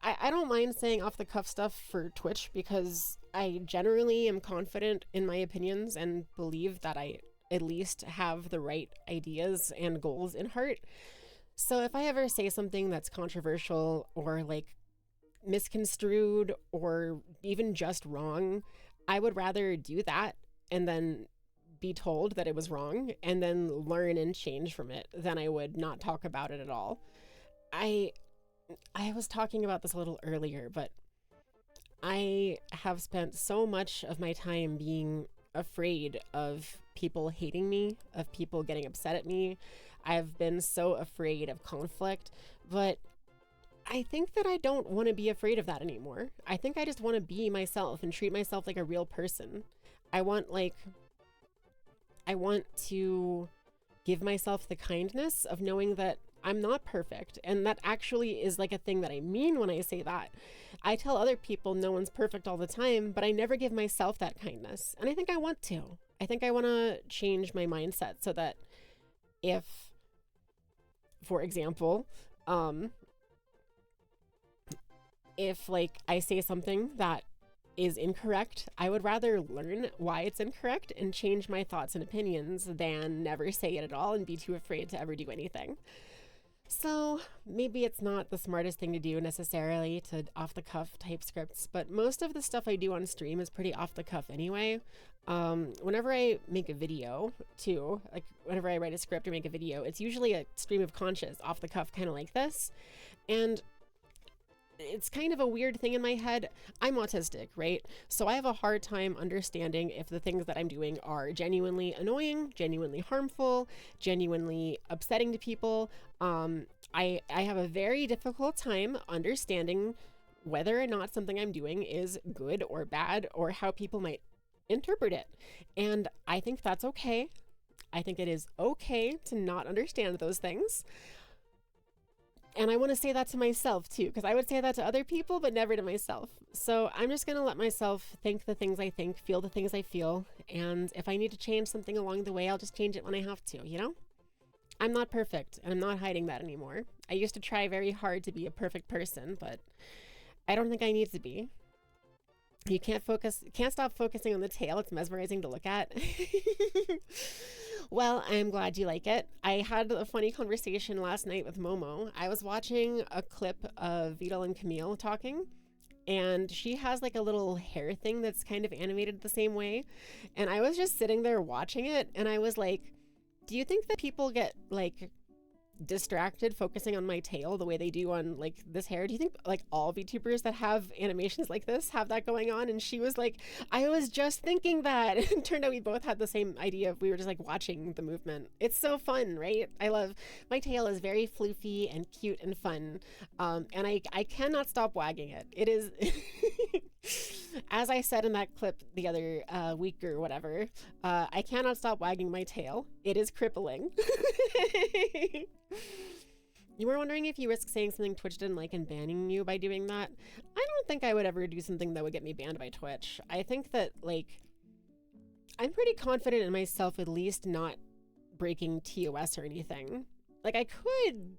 I don't mind saying off the cuff stuff for Twitch because I generally am confident in my opinions and believe that I at least have the right ideas and goals in heart. So if I ever say something that's controversial or like misconstrued or even just wrong, I would rather do that and then be told that it was wrong and then learn and change from it than I would not talk about it at all. I was talking about this a little earlier, but I have spent so much of my time being afraid of people hating me, of people getting upset at me. I've been so afraid of conflict, but I think that I don't want to be afraid of that anymore. I think I just want to be myself and treat myself like a real person. I want to give myself the kindness of knowing that I'm not perfect. And that actually is like a thing that I mean when I say that. I tell other people no one's perfect all the time, but I never give myself that kindness. And I think I want to. I think I want to change my mindset so that if, for example, if like I say something that is incorrect, I would rather learn why it's incorrect and change my thoughts and opinions than never say it at all and be too afraid to ever do anything. So maybe it's not the smartest thing to do necessarily to off the cuff type scripts, but most of the stuff I do on stream is pretty off the cuff anyway. Whenever I make a video too, like whenever I write a script or make a video, it's usually a stream of conscious off the cuff, kind of like this. And it's kind of a weird thing in my head. I'm autistic, right? So I have a hard time understanding if the things that I'm doing are genuinely annoying, genuinely harmful, genuinely upsetting to people. I have a very difficult time understanding whether or not something I'm doing is good or bad or how people might interpret it. And I think that's okay. I think it is okay to not understand those things. And I want to say that to myself too, because I would say that to other people, but never to myself. So I'm just going to let myself think the things I think, feel the things I feel. And if I need to change something along the way, I'll just change it when I have to, you know? I'm not perfect, and I'm not hiding that anymore. I used to try very hard to be a perfect person, but I don't think I need to be. You can't stop focusing on the tail. It's mesmerizing to look at. Well, I'm glad you like it. I had a funny conversation last night with Momo. I was watching a clip of Vidal and Camille talking, and she has like a little hair thing that's kind of animated the same way. And I was just sitting there watching it, and I was like, do you think that people get like distracted focusing on my tail the way they do on like this hair. Do you think like all VTubers that have animations like this have that going on? And she was like, I was just thinking that. And turned out we both had the same idea. We were just like watching the movement. It's so fun, right? I love, my tail is very floofy and cute and fun. And I cannot stop wagging it. It is, as I said in that clip the other week or whatever, I cannot stop wagging my tail. It is crippling. You were wondering if you risk saying something Twitch didn't like and banning you by doing that. I don't think I would ever do something that would get me banned by Twitch. I think that, like, I'm pretty confident in myself at least not breaking TOS or anything. Like, I could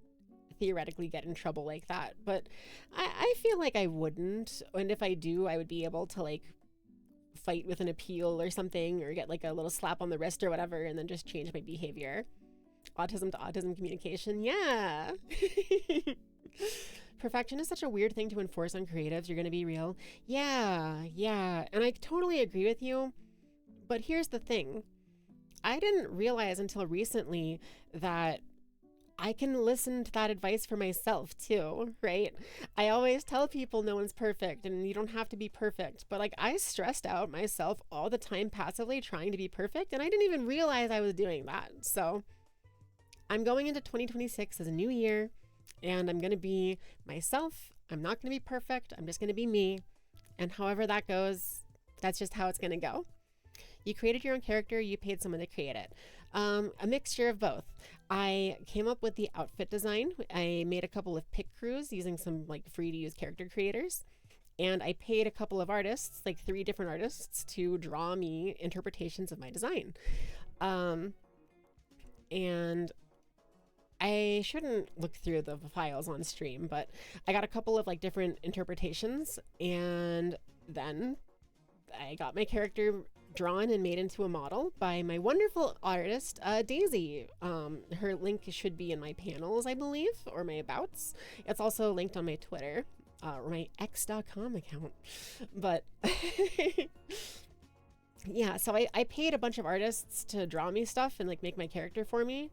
theoretically get in trouble like that, but I feel like I wouldn't. And if I do, I would be able to, like, fight with an appeal or something, or get, like, a little slap on the wrist or whatever, and then just change my behavior. Autism to autism communication. Yeah. Perfection is such a weird thing to enforce on creatives. You're going to be real. Yeah. And I totally agree with you. But here's the thing. I didn't realize until recently that I can listen to that advice for myself too, right? I always tell people no one's perfect and you don't have to be perfect. But like, I stressed out myself all the time passively trying to be perfect, and I didn't even realize I was doing that. So I'm going into 2026 as a new year, and I'm going to be myself. I'm not going to be perfect. I'm just going to be me. And however that goes, that's just how it's going to go. You created your own character. You paid someone to create it. A mixture of both. I came up with the outfit design. I made a couple of pick crews using some like free to use character creators. And I paid a couple of artists, like 3 different artists, to draw me interpretations of my design. And I shouldn't look through the files on stream, but I got a couple of like different interpretations, and then I got my character drawn and made into a model by my wonderful artist, Daisy. Her link should be in my panels, I believe, or my abouts. It's also linked on my Twitter, or my x.com account. But yeah, so I paid a bunch of artists to draw me stuff and like make my character for me.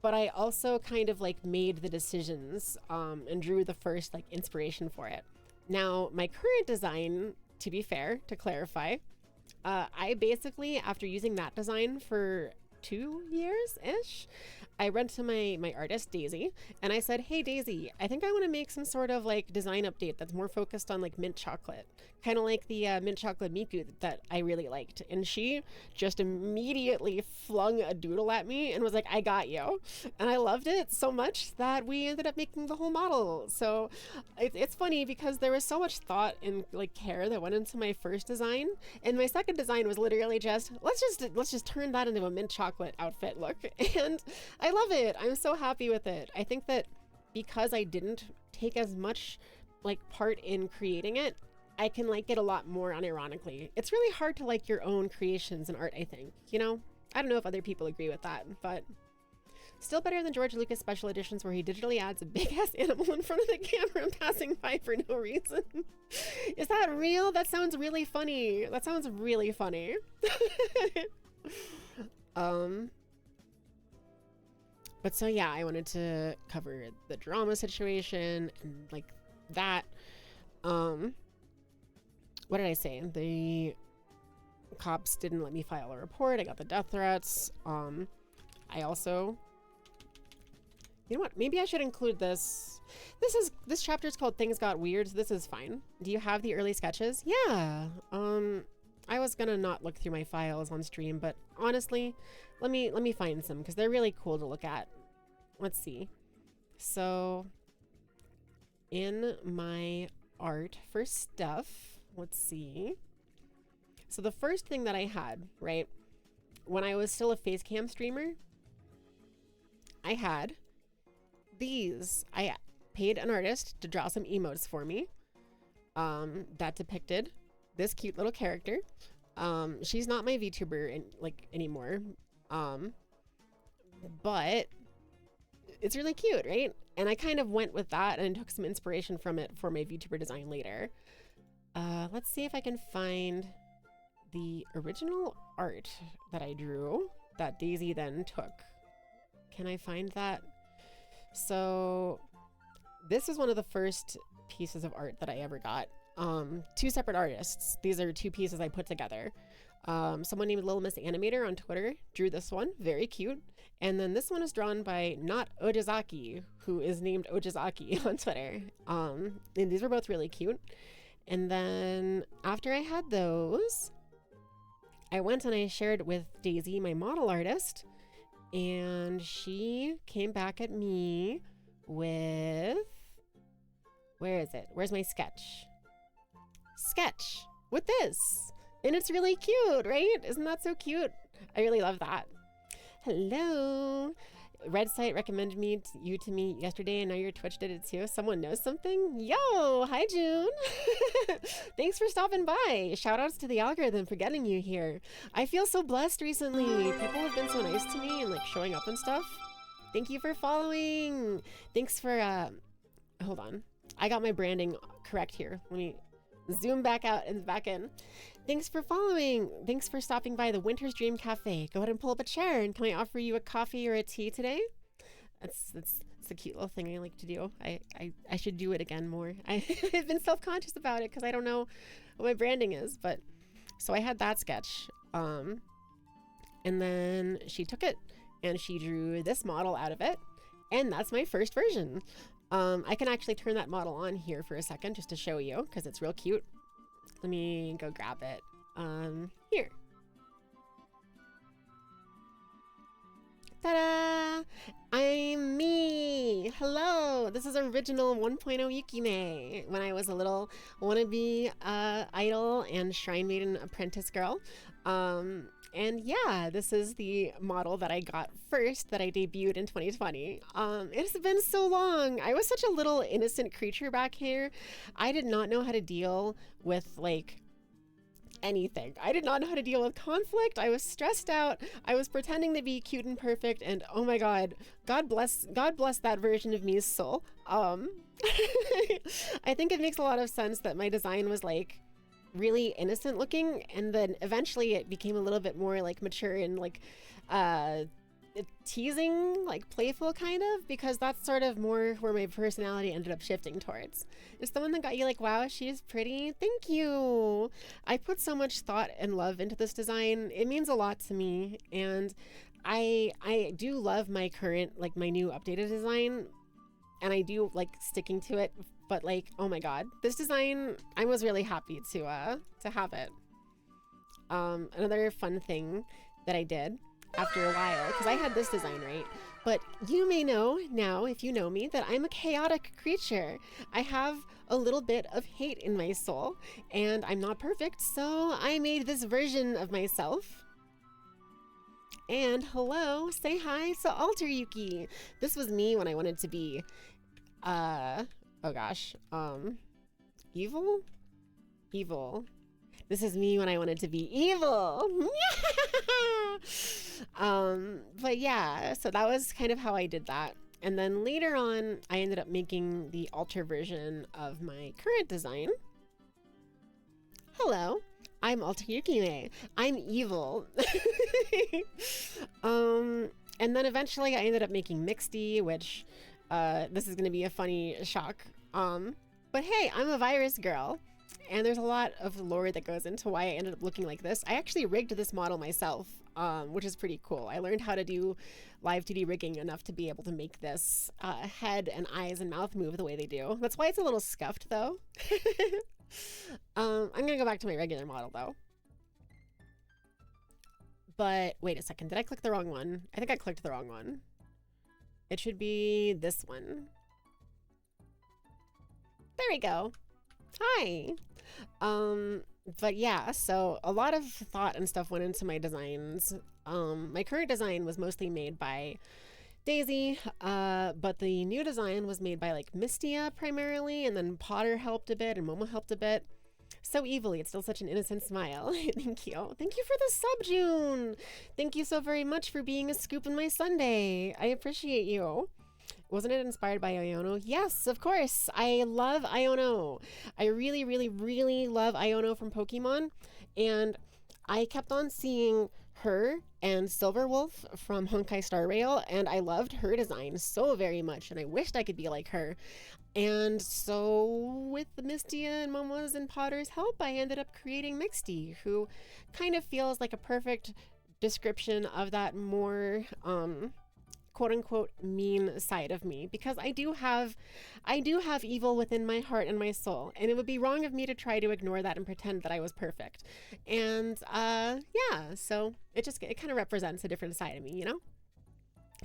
But I also kind of like made the decisions and drew the first like inspiration for it. Now, my current design, to be fair, to clarify, I basically, after using that design for 2 years-ish, I went to my artist, Daisy, and I said, hey, Daisy, I think I want to make some sort of like design update that's more focused on like mint chocolate, kind of like the mint chocolate Miku that I really liked. And she just immediately flung a doodle at me and was like, I got you. And I loved it so much that we ended up making the whole model. So it's funny because there was so much thought and like care that went into my first design, and my second design was literally just let's just turn that into a mint chocolate outfit look. And I love it. I'm so happy with it. I think that because I didn't take as much like part in creating it, I can like it a lot more unironically. It's really hard to like your own creations and art, I think, you know? I don't know if other people agree with that, but still better than George Lucas special editions where he digitally adds a big ass animal in front of the camera and passing by for no reason. Is that real? That sounds really funny. That sounds really funny. But so yeah, I wanted to cover the drama situation and like that. What did I say? The cops didn't let me file a report. I got the death threats. I also, you know what? Maybe I should include this. This chapter is called Things Got Weird, so this is fine. Do you have the early sketches? Yeah. I was gonna not look through my files on stream, but honestly, let me find some because they're really cool to look at. Let's see. So in my art for stuff, let's see. So the first thing that I had, right, when I was still a face cam streamer, I had these. I paid an artist to draw some emotes for me that depicted this cute little character. She's not my VTuber anymore, but it's really cute, right? And I kind of went with that and took some inspiration from it for my VTuber design later. Let's see if I can find the original art that I drew that Daisy then took. Can I find that? So this was one of the first pieces of art that I ever got. Two separate artists. These are two pieces I put together. Someone named Little Miss Animator on Twitter drew this one, very cute. And then this one is drawn by Not Ojizaki, who is named Ojizaki on Twitter. And these were both really cute. And then after I had those, I went and I shared with Daisy, my model artist, and she came back at me with, where is it? Where's my sketch? Sketch with this. And it's really cute, right? Isn't that so cute? I really love that. Hello. Red Site recommended you to me yesterday, and now your Twitch did it too. Someone knows something? Yo, hi June. Thanks for stopping by. Shout outs to the algorithm for getting you here. I feel so blessed recently. People have been so nice to me and like showing up and stuff. Thank you for following. Thanks for hold on. I got my branding correct here. Let me zoom back out and back in. Thanks for following. Thanks for stopping by the Winter's Dream Cafe. Go ahead and pull up a chair, and can I offer you a coffee or a tea today? That's a cute little thing I like to do. I should do it again more. I've been self-conscious about it because I don't know what my branding is. But so I had that sketch, and then she took it and she drew this model out of it, and that's my first version. I can actually turn that model on here for a second just to show you because it's real cute. Let me go grab it. Here. Ta-da! I'm me! Hello! This is original 1.0 Yukime when I was a little wannabe idol and Shrine Maiden apprentice girl. And yeah, this is the model that I got first that I debuted in 2020. It has been so long. I was such a little innocent creature back here. I did not know how to deal with like anything. I did not know how to deal with conflict. I was stressed out. I was pretending to be cute and perfect, and oh my god, God bless that version of me's soul. I think it makes a lot of sense that my design was like really innocent looking, and then eventually it became a little bit more like mature and like teasing, like playful kind of, because that's sort of more where my personality ended up shifting towards. It's the one that got you like, wow, she's pretty. Thank you. I put so much thought and love into this design. It means a lot to me, and I do love my current, like my new updated design, and I do like sticking to it. But like, oh my god, this design, I was really happy to have it. Another fun thing that I did after a while, because I had this design, right? But you may know now, if you know me, that I'm a chaotic creature. I have a little bit of hate in my soul, and I'm not perfect, so I made this version of myself. And hello, say hi to Alter Yuki. This was me when I wanted to be, oh gosh, evil? Evil. This is me when I wanted to be evil. But yeah, so that was kind of how I did that. And then later on, I ended up making the alter version of my current design. Hello, I'm Alter Yukime. I'm evil. And then eventually I ended up making Mixty, which this is going to be a funny shock. But hey, I'm a virus girl. And there's a lot of lore that goes into why I ended up looking like this. I actually rigged this model myself, which is pretty cool. I learned how to do live 2D rigging enough to be able to make this head and eyes and mouth move the way they do. That's why it's a little scuffed, though. I'm going to go back to my regular model, though. But wait a second. Did I click the wrong one? I think I clicked the wrong one. It should be this one. There we go. Hi. But yeah, so a lot of thought and stuff went into my designs. My current design was mostly made by Daisy, but the new design was made by like Mistia primarily, and then Potter helped a bit and Momo helped a bit. So evilly, it's still such an innocent smile. Thank you. Thank you for the sub, June. Thank you so very much for being a scoop in my Sunday. I appreciate you. Wasn't it inspired by Iono? Yes, of course. I love Iono. I really, really, really love Iono from Pokemon. And I kept on seeing her and Silverwolf from Honkai Star Rail, and I loved her design so very much, and I wished I could be like her. And so, with Mistia and Momoa's and Potter's help, I ended up creating Mixty, who kind of feels like a perfect description of that more quote unquote mean side of me, because I do have evil within my heart and my soul, and it would be wrong of me to try to ignore that and pretend that I was perfect. And yeah, so it kind of represents a different side of me, you know?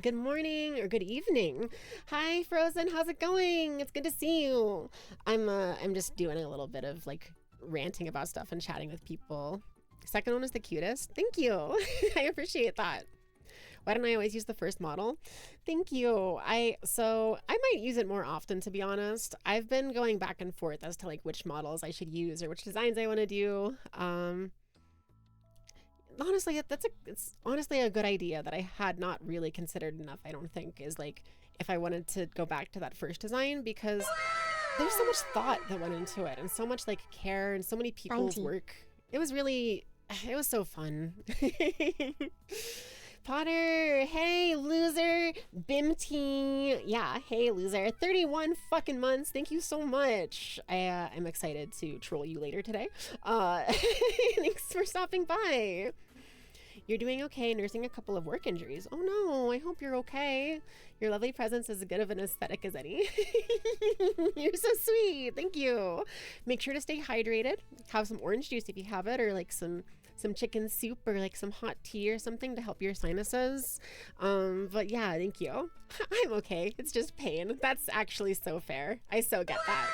Good morning or good evening. Hi Frozen, how's it going? It's good to see you. I'm just doing a little bit of like ranting about stuff and chatting with people. Second one is the cutest. Thank you. I appreciate that. Why don't I always use the first model? Thank you. I might use it more often, to be honest. I've been going back and forth as to like which models I should use or which designs I want to do. Honestly, it's honestly a good idea that I had not really considered enough, I don't think, is like if I wanted to go back to that first design, because there's so much thought that went into it and so much like care and so many people's work. It was so fun. Potter, hey loser, Bimty, yeah, hey loser, 31 fucking months, thank you so much. I'm excited to troll you later today. Thanks for stopping by. You're doing okay, nursing a couple of work injuries. Oh no, I hope you're okay. Your lovely presence is as good of an aesthetic as any. You're so sweet, thank you. Make sure to stay hydrated. Have some orange juice if you have it, or like some chicken soup or like some hot tea or something to help your sinuses. But yeah, thank you. I'm okay, it's just pain. That's actually so fair. I so get that.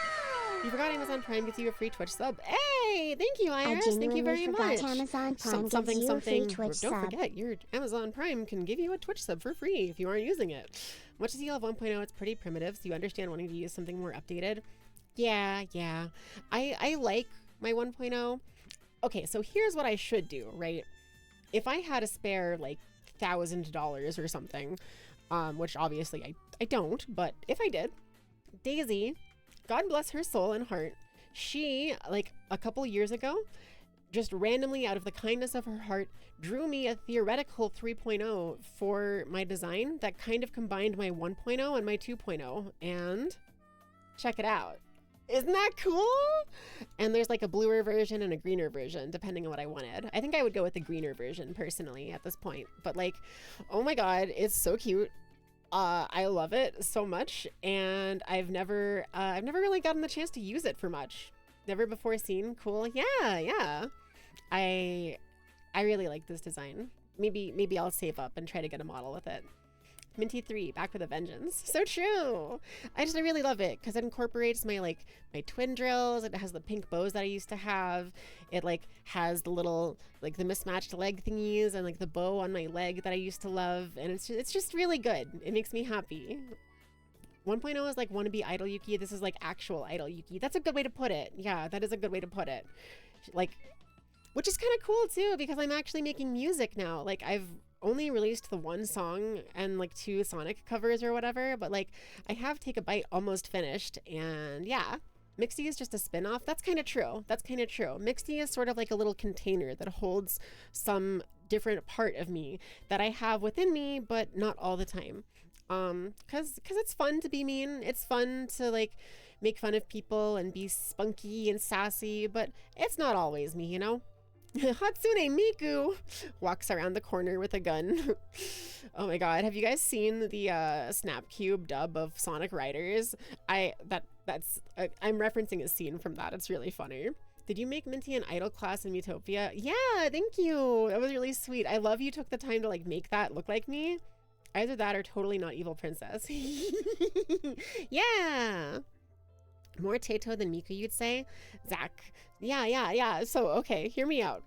You forgot Amazon Prime gives you a free Twitch sub. Hey, thank you, Iris. Thank you very much. Amazon Prime something. Twitch Don't forget, your Amazon Prime can give you a Twitch sub for free if you aren't using it. Much as you love 1.0, it's pretty primitive, so you understand wanting to use something more updated. Yeah. I like my 1.0. Okay, so here's what I should do, right? If I had a spare like $1,000 or something, which obviously I don't, but if I did, Daisy, God bless her soul and heart, she, like a couple years ago, just randomly out of the kindness of her heart, drew me a theoretical 3.0 for my design that kind of combined my 1.0 and my 2.0, and check it out. Isn't that cool? And there's like a bluer version and a greener version, depending on what I wanted. I think I would go with the greener version personally at this point, but like, oh my God, it's so cute. I love it so much, and I've never really gotten the chance to use it for much. Never before seen. Cool. Yeah. I really like this design. Maybe I'll save up and try to get a model with it. Minty 3, back with a vengeance. So true. I really love it because it incorporates my twin drills. It has the pink bows that I used to have. It like has the little like the mismatched leg thingies and like the bow on my leg that I used to love, and it's just really good. It makes me happy. 1.0 is like wannabe Idol Yuki. This is like actual Idol Yuki. That's a good way to put it. Yeah, that is a good way to put it. Like, which is kind of cool too, because I'm actually making music now. Like, I've only released the one song and like 2 Sonic covers or whatever, but like I have Take a Bite almost finished, and yeah, Mixty is just a spin-off. That's kind of true. Mixty is sort of like a little container that holds some different part of me that I have within me, but not all the time. Cause it's fun to be mean. It's fun to like make fun of people and be spunky and sassy, but it's not always me, you know? Hatsune Miku walks around the corner with a gun. Oh my God, have you guys seen the Snapcube dub of Sonic Riders? I'm referencing a scene from that. It's really funny. Did you make Minty an idol class in Utopia? Yeah, thank you. That was really sweet. I love you took the time to like make that look like me. Either that or totally not evil princess. Yeah. More Tato than Miku, you'd say? Zach. Yeah. So, okay, hear me out,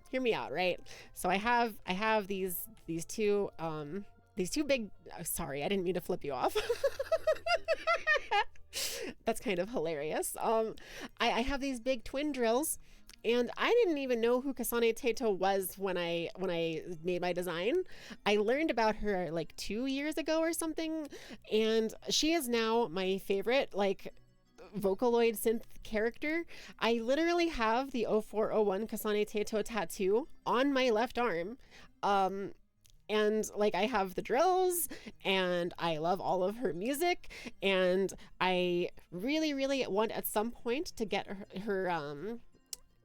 right? So I have these two big, sorry, I didn't mean to flip you off. That's kind of hilarious. I have these big twin drills, and I didn't even know who Kasane Tato was when I made my design. I learned about her like 2 years ago or something, and she is now my favorite like Vocaloid synth character. I literally have the 0401 Kasane Tato tattoo on my left arm. And like I have the drills and I love all of her music, and I really really want at some point to get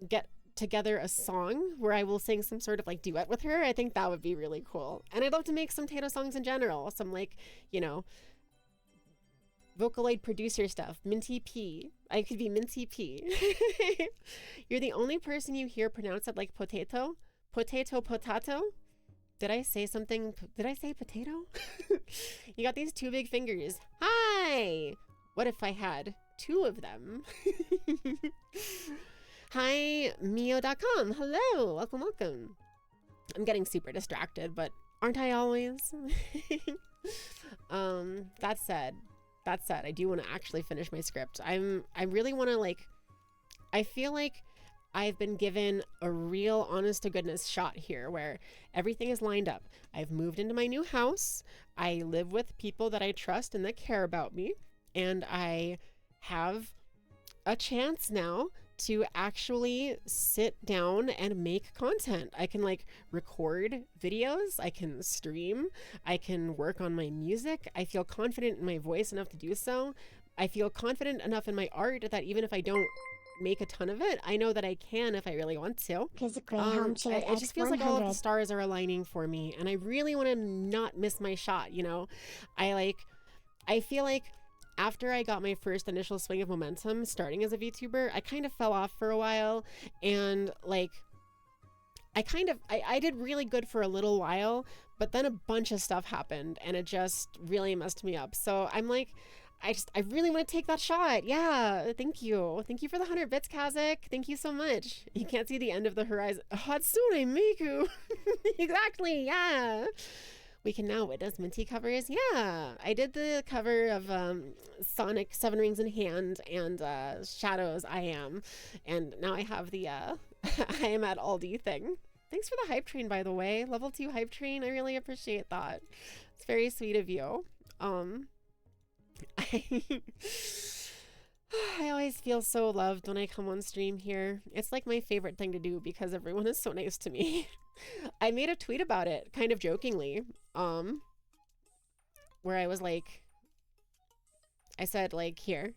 get together a song where I will sing some sort of like duet with her. I think that would be really cool. And I'd love to make some Tato songs in general, some like, you know, Vocaloid producer stuff. Minty P. I could be Minty P. You're the only person you hear pronounce it like potato. Potato, potato. Did I say something? Did I say potato? You got these two big fingers. Hi! What if I had two of them? Hi, Mio.com. Hello. Welcome, welcome. I'm getting super distracted, but aren't I always? That said, I do want to actually finish my script. I really want to like, I feel like I've been given a real honest to goodness shot here where everything is lined up. I've moved into my new house. I live with people that I trust and that care about me. And I have a chance now to actually sit down and make content. I can like record videos, I can stream, I can work on my music. I feel confident in my voice enough to do so. I feel confident enough in my art that even if I don't make a ton of it, I know that I can if I really want to. It just feels like all of the stars are aligning for me, and I really want to not miss my shot, you know? I feel like after I got my first initial swing of momentum starting as a VTuber, I kind of fell off for a while, and like I did really good for a little while, but then a bunch of stuff happened and it just really messed me up. So I'm like, I really want to take that shot. Yeah, thank you. Thank you for the 100 bits, Kazakh. Thank you so much. You can't see the end of the horizon. Hatsune Miku. Exactly, yeah. We can now witness Minty covers. Yeah, I did the cover of Sonic 7 Rings in Hand and Shadows I Am. And now I have the I Am at Aldi thing. Thanks for the hype train, by the way. Level 2 hype train. I really appreciate that. It's very sweet of you. I always feel so loved when I come on stream here. It's like my favorite thing to do because everyone is so nice to me. I made a tweet about it, kind of jokingly, where I was like, I said like, here,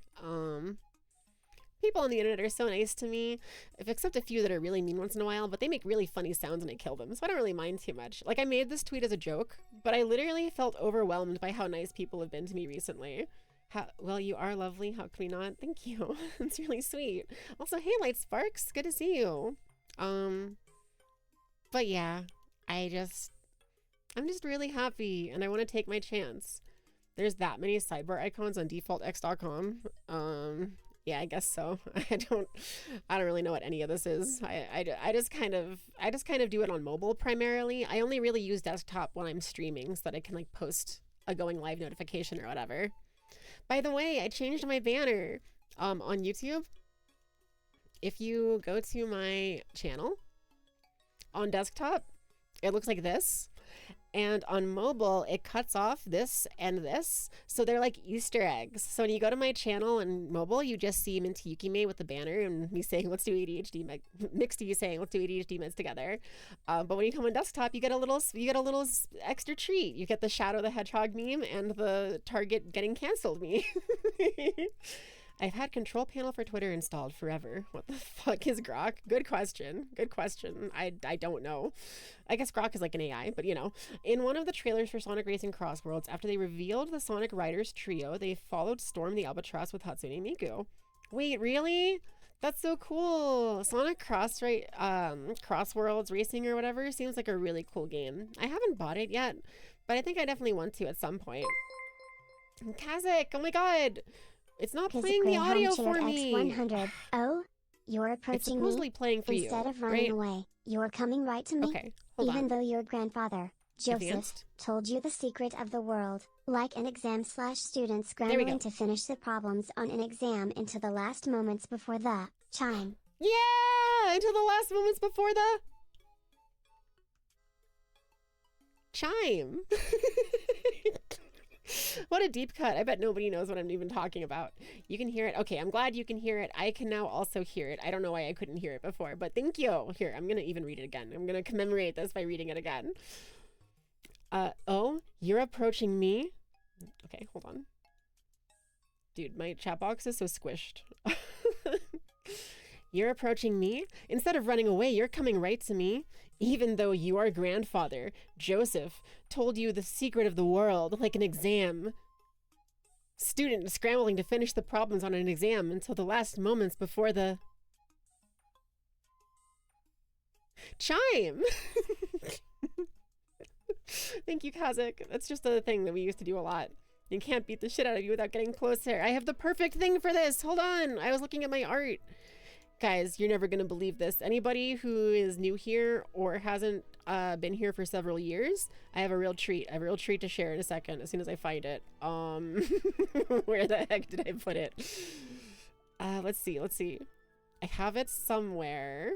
people on the internet are so nice to me, except a few that are really mean once in a while, but they make really funny sounds and I kill them, so I don't really mind too much. Like, I made this tweet as a joke, but I literally felt overwhelmed by how nice people have been to me recently. Well, you are lovely. How can we not? Thank you. It's really sweet. Also, hey, Light Sparks. Good to see you. But yeah, I'm just really happy and I want to take my chance. There's that many sidebar icons on defaultx.com. Yeah, I guess so. I don't really know what any of this is. I just kind of do it on mobile primarily. I only really use desktop when I'm streaming so that I can like post a going live notification or whatever. By the way, I changed my banner on YouTube. If you go to my channel on desktop, it looks like this. And on mobile, it cuts off this and this. So they're like Easter eggs. So when you go to my channel on mobile, you just see Minty Yukime with the banner and me saying, let's do ADHD mixed to you saying, let's do ADHD meds together. But when you come on desktop, you get a little extra treat. You get the Shadow the Hedgehog meme and the Target getting canceled meme. I've had control panel for Twitter installed forever. What the fuck is Grok? Good question. Good question. I don't know. I guess Grok is like an AI, but you know. In one of the trailers for Sonic Racing Cross Worlds, after they revealed the Sonic Riders trio, they followed Storm the Albatross with Hatsune Miku. Wait, really? That's so cool. Sonic Cross Worlds Racing or whatever seems like a really cool game. I haven't bought it yet, but I think I definitely want to at some point. Kazakh, oh my god. It's not playing the audio for me. X100. Oh, you're approaching it's supposedly me. playing for Instead you, of running away, you're coming right to me. Okay, hold Even on. though your grandfather, Joseph, Advanced. told you the secret of the world, like an exam/student scrambling to finish the problems on an exam into the last moments before the chime. Yeah, into the last moments before the chime. What a deep cut. I bet nobody knows what I'm even talking about. You can hear it. Okay, I'm glad you can hear it. I can now also hear it. I don't know why I couldn't hear it before, but thank you. Here, I'm going to even read it again. I'm going to commemorate this by reading it again. Oh, you're approaching me? Okay, hold on. Dude, my chat box is so squished. You're approaching me? Instead of running away, you're coming right to me. Even though your grandfather, Joseph, told you the secret of the world, like an exam. Student scrambling to finish the problems on an exam until the last moments before the... Chime! Thank you, Kazakh. That's just a thing that we used to do a lot. You can't beat the shit out of you without getting closer. I have the perfect thing for this. Hold on. I was looking at my art. Guys, you're never going to believe this. Anybody who is new here or hasn't been here for several years, I have a real treat. I have a real treat to share in a second as soon as I find it. Where the heck did I put it? Let's see. I have it somewhere.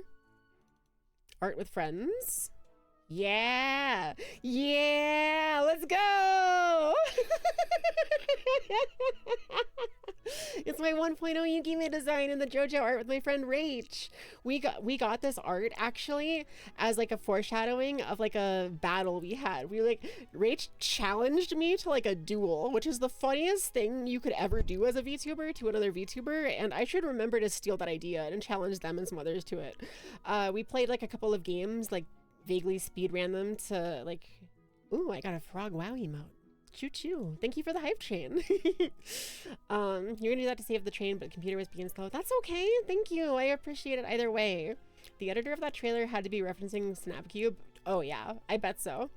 Art with friends. Yeah, let's go. It's my 1.0 Yukime design in the JoJo art with my friend Rach. We got this art actually as like a foreshadowing of like a battle we had. Rach challenged me to like a duel, which is the funniest thing you could ever do as a VTuber to another VTuber, and I should remember to steal that idea and challenge them and some others to it. We played like a couple of games, like vaguely speed ran them to like, ooh, I got a frog wow emote. Choo choo. Thank you for the hype train. You're gonna do that to save the train, but the computer was being slow. That's okay. Thank you. I appreciate it either way. The editor of that trailer had to be referencing Snapcube. Oh yeah, I bet so.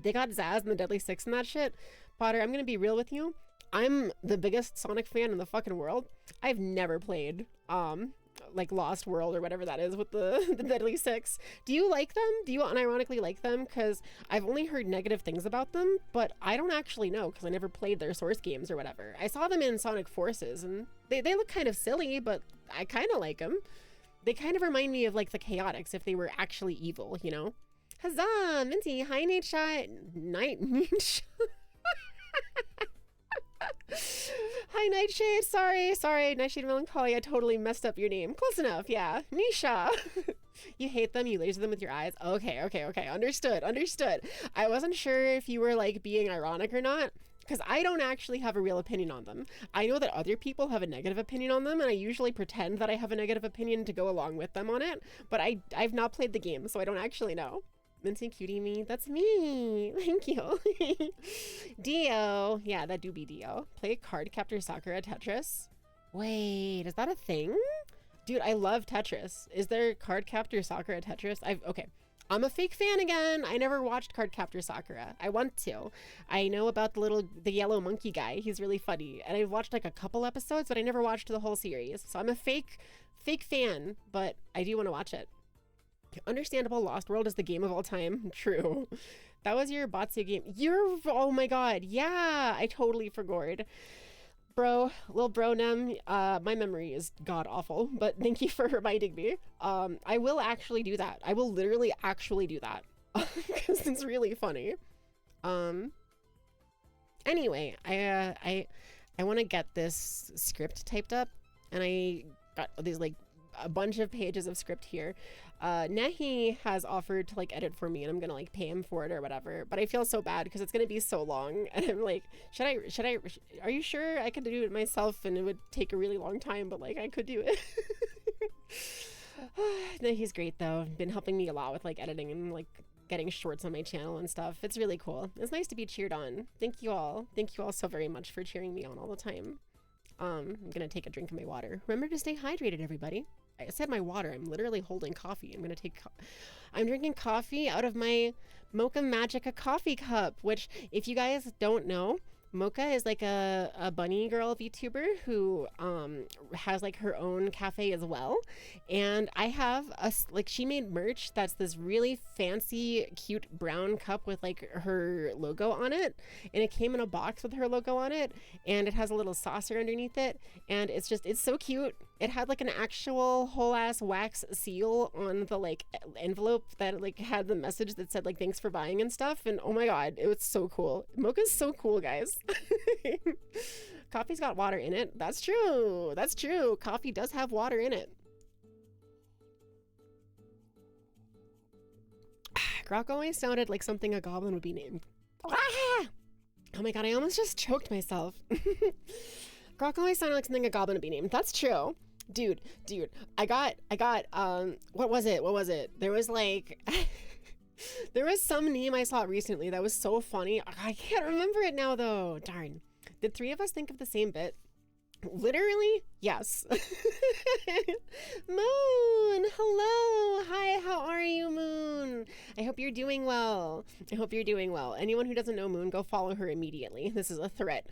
They got Zaz and the Deadly Six and that shit. Potter, I'm gonna be real with you. I'm the biggest Sonic fan in the fucking world. I've never played like Lost World or whatever that is with the Deadly Six. Do you like them? Do you unironically like them? Because I've only heard negative things about them, but I don't actually know because I never played their source games or whatever. I saw them in Sonic Forces and they look kind of silly, but I kind of like them. They kind of remind me of like the Chaotix if they were actually evil, you know? Huzzah! Minty! Hi, Nate Shot! Nightshade! Hi, Nightshade. Sorry, Nightshade Melancholy. I totally messed up your name. Close enough, yeah. Nisha. You hate them, you laser them with your eyes. Okay. Understood. I wasn't sure if you were like being ironic or not, because I don't actually have a real opinion on them. I know that other people have a negative opinion on them, and I usually pretend that I have a negative opinion to go along with them on it, but I've not played the game, so I don't actually know. Minty Cutie Me, that's me. Thank you. Dio. Yeah, that do be Dio. Play Cardcaptor Sakura Tetris. Wait, is that a thing? Dude, I love Tetris. Is there Cardcaptor Sakura Tetris? Okay. I'm a fake fan again. I never watched Cardcaptor Sakura. I want to. I know about the yellow monkey guy. He's really funny. And I've watched like a couple episodes, but I never watched the whole series. So I'm a fake fan, but I do want to watch it. Understandable, Lost World is the game of all time. True. That was your Batsu game. Oh my god. Yeah, I totally forgot. Bro, little bro Nem, my memory is god awful, but thank you for reminding me. I will actually do that. I will literally actually do that. Because it's really funny. Anyway, I want to get this script typed up, and I got these like a bunch of pages of script here. Nehi has offered to like edit for me, and I'm gonna like pay him for it or whatever, but I feel so bad because it's gonna be so long, and I'm like, are you sure I could do it myself and it would take a really long time, but like I could do it. Nehi's great though, been helping me a lot with like editing and like getting shorts on my channel and stuff. It's really cool. It's nice to be cheered on. Thank you all so very much for cheering me on all the time. I'm gonna take a drink of my water. Remember to stay hydrated, everybody. I said my water. I'm literally holding coffee. I'm drinking coffee out of my Mocha Magica coffee cup, which if you guys don't know, Mocha is like a bunny girl VTuber who has like her own cafe as well, and I have she made merch that's this really fancy cute brown cup with like her logo on it, and it came in a box with her logo on it, and it has a little saucer underneath it, and it's so cute. It had like an actual whole ass wax seal on the like envelope that like had the message that said like thanks for buying and stuff, and oh my god, it was so cool. Mocha's so cool, guys. Coffee's got water in it. That's true. Coffee does have water in it. Grok always sounded like something a goblin would be named. Ah! Oh my god, I almost just choked myself. Grok always sounded like something a goblin would be named. That's true. Dude, I got, what was it? There was like, there was some meme I saw recently that was so funny. I can't remember it now though. Darn. Did three of us think of the same bit? Literally, yes. Moon, hello. Hi, how are you, Moon? I hope you're doing well. I hope you're doing well. Anyone who doesn't know Moon, go follow her immediately. This is a threat.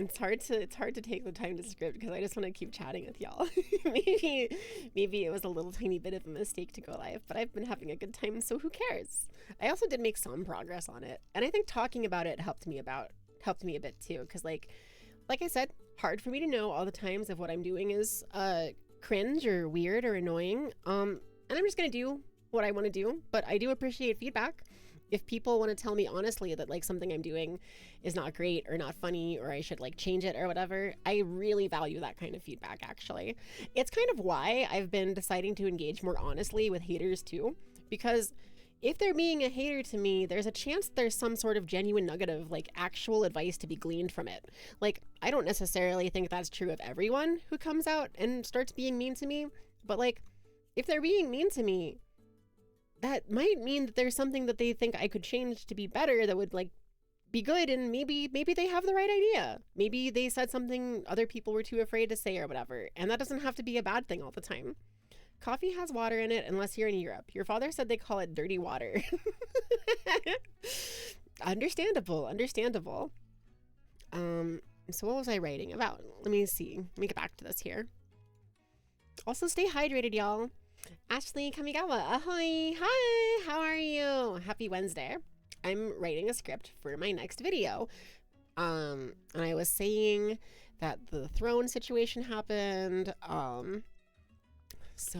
It's hard to take the time to script because I just want to keep chatting with y'all. maybe it was a little tiny bit of a mistake to go live, but I've been having a good time, so who cares? I also did make some progress on it, and I think talking about it helped me a bit too, because like I said, hard for me to know all the times if what I'm doing is cringe or weird or annoying, and I'm just gonna do what I want to do. But I do appreciate feedback. If people want to tell me honestly that like something I'm doing is not great or not funny or I should like change it or whatever, I really value that kind of feedback. Actually, it's kind of why I've been deciding to engage more honestly with haters too, because if they're being a hater to me, there's a chance there's some sort of genuine nugget of like actual advice to be gleaned from it. Like, I don't necessarily think that's true of everyone who comes out and starts being mean to me, but like, if they're being mean to me, that might mean that there's something that they think I could change to be better that would like be good, and maybe they have the right idea. Maybe they said something other people were too afraid to say or whatever, and that doesn't have to be a bad thing all the time. Coffee has water in it unless you're in Europe. Your father said they call it dirty water. Understandable. So what was I writing about? Let me see. Let me get back to this here. Also, stay hydrated, y'all. Ashley Kamigawa, ahoy! Hi, how are you? Happy Wednesday. I'm writing a script for my next video. And I was saying that the throne situation happened. So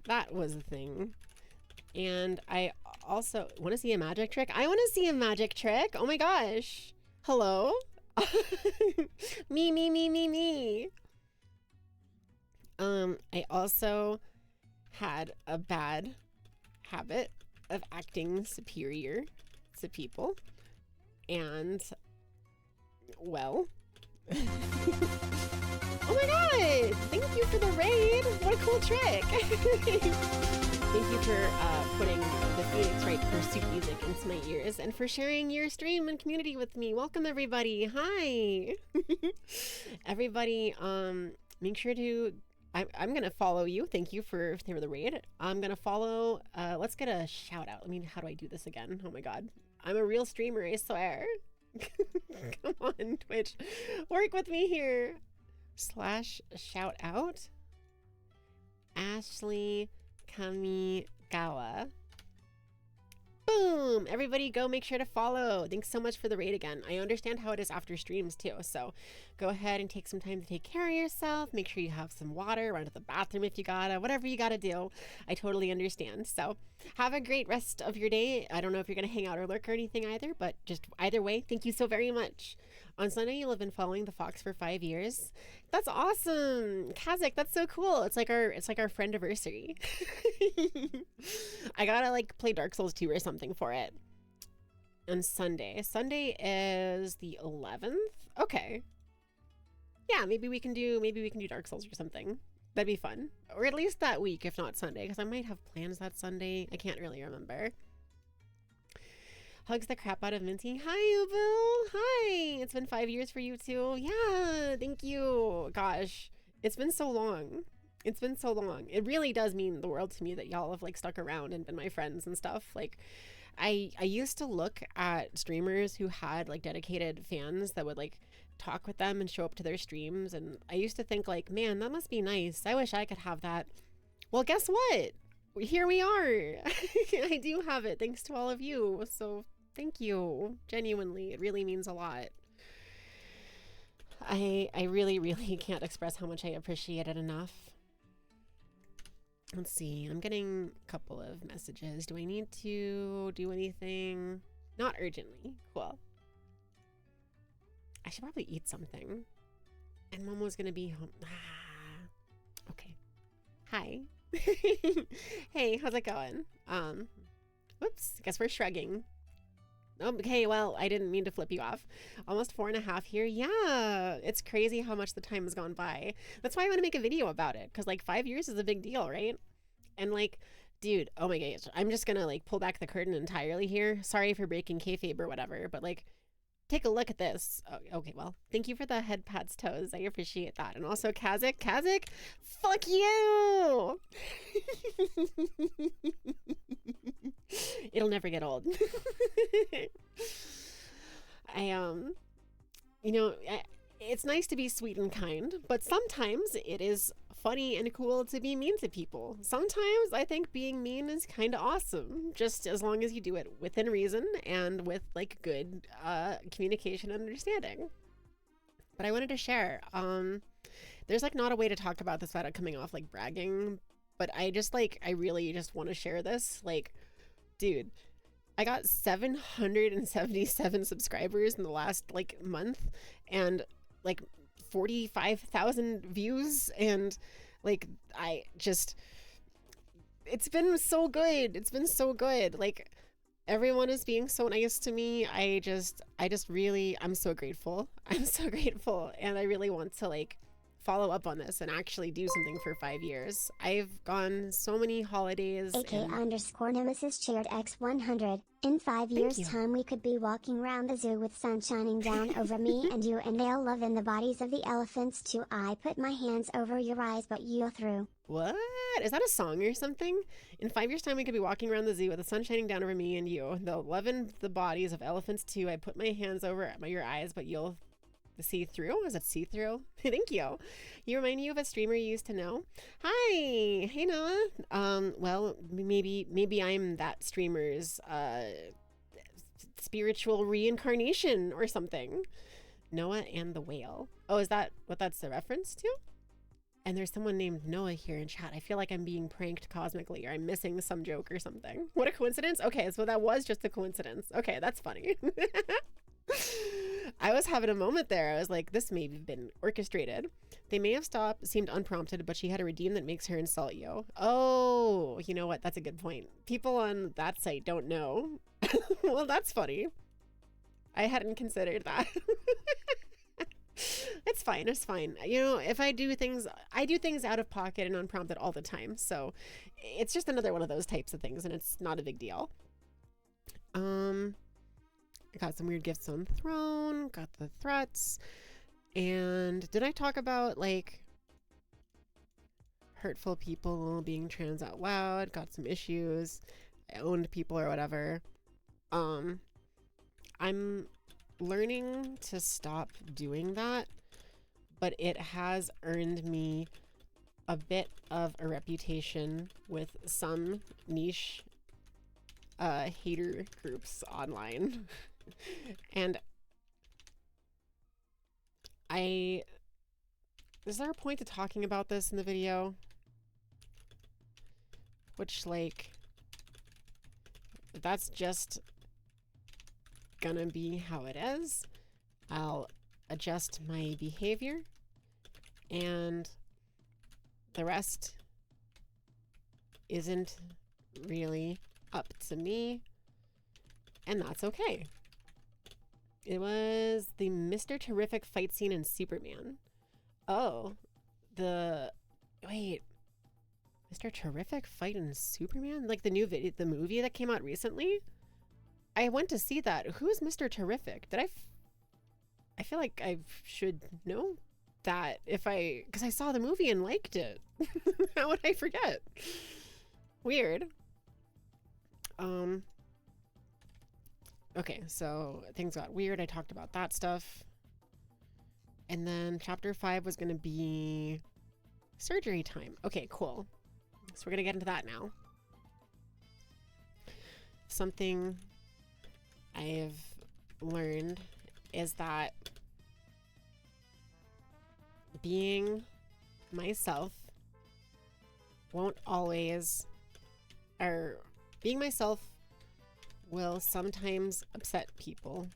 that was a thing. And I also want to see a magic trick. I want to see a magic trick. Oh my gosh. Hello? Me. I also had a bad habit of acting superior to people, and well, oh my god, thank you for the raid. What a cool trick. Thank you for putting the Phoenix Wright Pursuit music into my ears and for sharing your stream and community with me. Welcome everybody. Hi. Everybody, make sure to I'm gonna follow you. Thank you for the raid. I'm gonna follow. Let's get a shout out. I mean, how do I do this again? Oh my god, I'm a real streamer, I swear. Come on, Twitch, work with me here. / shout out Ashley Kamigawa. Boom! Everybody go make sure to follow. Thanks so much for the raid again. I understand how it is after streams too, so go ahead and take some time to take care of yourself. Make sure you have some water, run to the bathroom if you gotta, whatever you gotta do. I totally understand. So have a great rest of your day. I don't know if you're gonna hang out or lurk or anything either, but just either way, thank you so very much. On Sunday, you'll have been following the Fox for 5 years. That's awesome. Kazakh, that's so cool. It's like our friend anniversary. I gotta like play Dark Souls 2 or something for it. On Sunday. Sunday is the 11th. Okay. Yeah, maybe we can do Dark Souls or something. That'd be fun. Or at least that week, if not Sunday, because I might have plans that Sunday. I can't really remember. Hugs the crap out of Minty. Hi, Ubu. Hi. It's been 5 years for you too. Yeah, thank you. Gosh, it's been so long. It's been so long. It really does mean the world to me that y'all have like stuck around and been my friends and stuff. Like, I used to look at streamers who had like dedicated fans that would like talk with them and show up to their streams, and I used to think like, man, that must be nice. I wish I could have that. Well, guess what? Here we are. I do have it thanks to all of you. So thank you. Genuinely, it really means a lot. I really can't express how much I appreciate it enough. Let's see. I'm getting a couple of messages. Do I need to do anything? Not urgently. Cool. I should probably eat something. And Momo's gonna be home. Okay. Hi. Hey, how's it going? Whoops, guess we're shrugging. Okay, well, I didn't mean to flip you off. Almost 4.5 here. Yeah, it's crazy how much the time has gone by. That's why I want to make a video about it, because like 5 years is a big deal, right? And like, dude, oh my gosh, I'm just gonna like pull back the curtain entirely here. Sorry for breaking kayfabe or whatever, but like, take a look at this. Oh, okay, well, thank you for the head pats toes. I appreciate that. And also Kazik, fuck you! It'll never get old. You know, it's nice to be sweet and kind, but sometimes it is funny and cool to be mean to people. Sometimes I think being mean is kind of awesome, just as long as you do it within reason and with like good communication and understanding. But I wanted to share, there's like not a way to talk about this without it coming off like bragging, but I really just want to share this. Like, dude, I got 777 subscribers in the last like month and like 45,000 views, and like it's been so good. It's been so good. Like, everyone is being so nice to me. I just really, I'm so grateful. I'm so grateful, and I really want to like follow up on this and actually do something for 5 years. I've gone so many holidays. AK_Nemesis shared X100. In 5 years' time, we could be walking around the zoo with sun shining down over me and you, and they'll love in the bodies of the elephants too. I put my hands over your eyes, but you're through. What? Is that a song or something? In 5 years' time, we could be walking around the zoo with the sun shining down over me and you. They'll love in the bodies of elephants too. I put my hands over your eyes, but you'll see through? Is it see through? Thank you. You remind me of a streamer you used to know. Hi, hey Noah. Well, maybe I'm that streamer's spiritual reincarnation or something. Noah and the whale. Oh, is that what that's the reference to? And there's someone named Noah here in chat. I feel like I'm being pranked cosmically, or I'm missing some joke or something. What a coincidence. Okay, so that was just a coincidence. Okay, that's funny. I was having a moment there. I was like, this may have been orchestrated. They may have seemed unprompted, but she had a redeem that makes her insult you. Oh, you know what? That's a good point. People on that site don't know. Well, that's funny. I hadn't considered that. It's fine. It's fine. You know, if I do things out of pocket and unprompted all the time. So it's just another one of those types of things, and it's not a big deal. I got some weird gifts on Throne, got the threats, and did I talk about like hurtful people being trans out loud? Got some issues. I owned people or whatever. I'm learning to stop doing that, but it has earned me a bit of a reputation with some niche hater groups online. And is there a point to talking about this in the video? Which, like, that's just gonna be how it is. I'll adjust my behavior, and the rest isn't really up to me, and that's okay. It was the Mr. Terrific fight scene in Superman. Oh, wait, Mr. Terrific fight in Superman? Like the new video, the movie that came out recently? I went to see that. Who's Mr. Terrific? I feel like I should know that because I saw the movie and liked it. How would I forget? Weird. Okay, so things got weird. I talked about that stuff. And then chapter 5 was going to be surgery time. Okay, cool. So we're going to get into that now. Something I've learned is that being myself won't always, or being myself will sometimes upset people,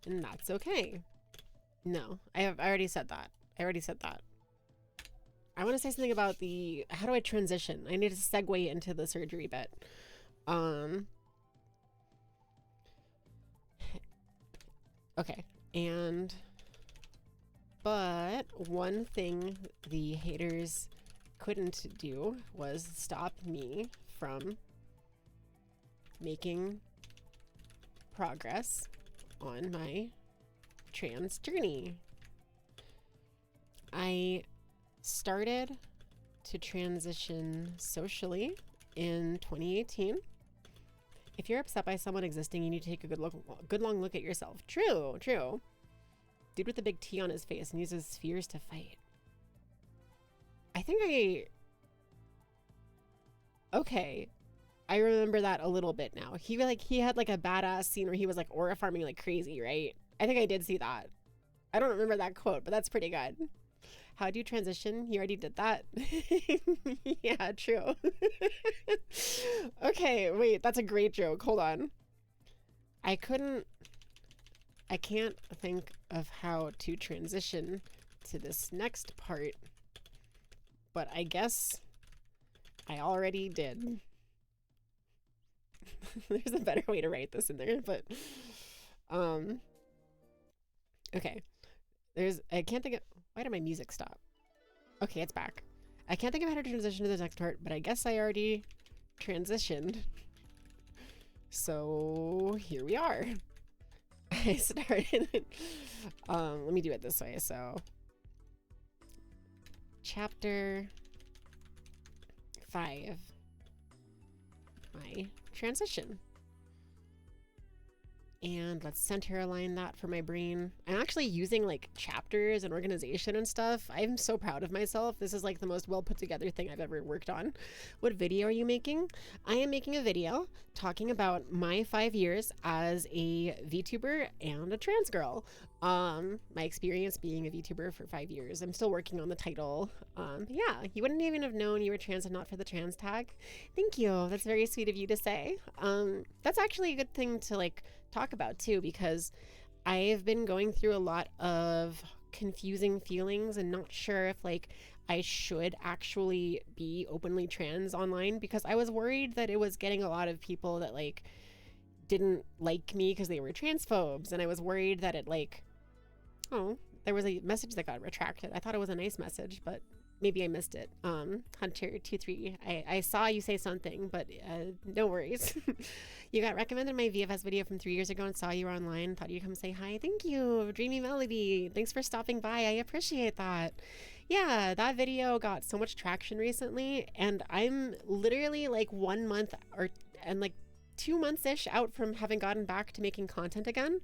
and that's okay. No, I already said that. I want to say something about how do I transition? I need to segue into the surgery bit. Um, okay, but one thing the haters couldn't do was stop me from making progress on my trans journey. I started to transition socially in 2018. If you're upset by someone existing, you need to take a good long look at yourself. True. Dude with a big T on his face and uses fears to fight. Okay. I remember that a little bit now. He had like a badass scene where he was like aura farming like crazy, right? I think I did see that. I don't remember that quote, but that's pretty good. How do you transition? You already did that. Yeah, true. Okay, wait, that's a great joke. Hold on. I can't think of how to transition to this next part, but I guess I already did. There's a better way to write this in there, but okay. I can't think of, why did my music stop? Okay, it's back. I can't think of how to transition to the next part, but I guess I already transitioned. So here we are. I started, let me do it this way. So chapter 5, my transition. And let's center align that for my brain. I'm actually using like chapters and organization and stuff. I'm so proud of myself. This is like the most well put together thing I've ever worked on. What video are you making? I am making a video talking about my 5 years as a VTuber and a trans girl. My experience being a VTuber for 5 years. I'm still working on the title. Yeah, you wouldn't even have known you were trans and not for the trans tag. Thank you. That's very sweet of you to say. That's actually a good thing to like talk about too, because I've been going through a lot of confusing feelings and not sure if like I should actually be openly trans online, because I was worried that it was getting a lot of people that like didn't like me because they were transphobes, and I was worried that it like, oh, there was a message that got retracted. I thought it was a nice message, but maybe I missed it. Hunter23, I saw you say something, but no worries. You got recommended my VFS video from 3 years ago and saw you were online. Thought you'd come say hi. Thank you, Dreamy Melody. Thanks for stopping by. I appreciate that. Yeah, that video got so much traction recently, and I'm literally like 1 month and like 2 months-ish out from having gotten back to making content again.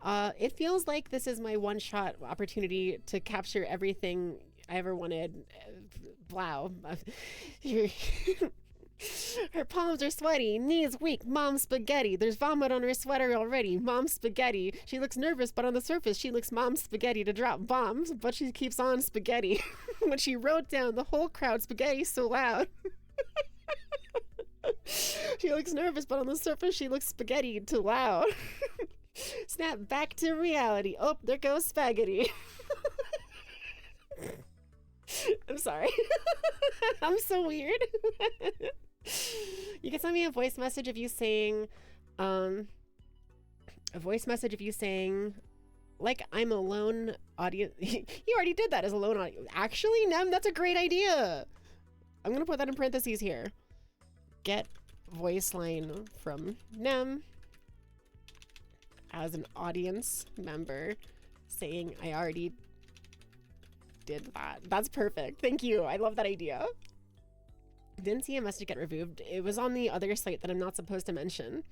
It feels like this is my one-shot opportunity to capture everything I ever wanted. Wow. Her palms are sweaty, knees weak, mom spaghetti. There's vomit on her sweater already, mom spaghetti. She looks nervous, but on the surface she looks mom spaghetti to drop bombs, but she keeps on spaghetti. When she wrote down the whole crowd spaghetti so loud. She looks nervous, but on the surface she looks spaghetti too loud. Snap back to reality. Oh, there goes spaghetti. I'm sorry. I'm so weird. You can send me a voice message of you saying, like, I'm a lone audience. You already did that as a lone audience. Actually, Nem, that's a great idea. I'm gonna put that in parentheses here. Get voice line from Nem as an audience member saying I already did that. That's perfect. Thank you. I love that idea. Didn't see a message get removed. It was on the other site that I'm not supposed to mention.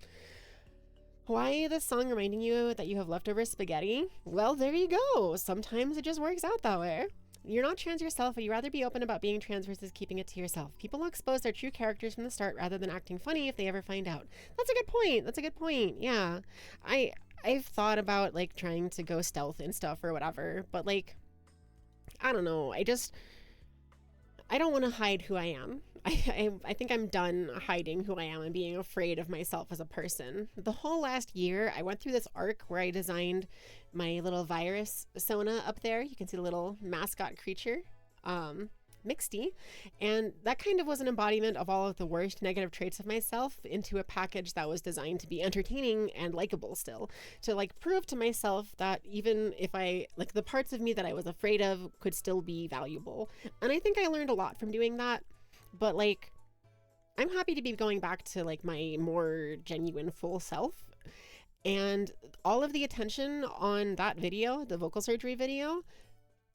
Why this song reminding you that you have leftover spaghetti? Well, there you go. Sometimes it just works out that way. You're not trans yourself, but you'd rather be open about being trans versus keeping it to yourself. People will expose their true characters from the start rather than acting funny if they ever find out. That's a good point. That's a good point. Yeah. I've thought about like trying to go stealth and stuff or whatever, but like, I don't know. I don't want to hide who I am. I think I'm done hiding who I am and being afraid of myself as a person. The whole last year, I went through this arc where I designed my little virus Sona up there. You can see the little mascot creature. mixedy. And that kind of was an embodiment of all of the worst negative traits of myself into a package that was designed to be entertaining and likable still, to like prove to myself that even if I like the parts of me that I was afraid of could still be valuable. And I think I learned a lot from doing that. But like, I'm happy to be going back to like my more genuine full self. And all of the attention on that video, the vocal surgery video,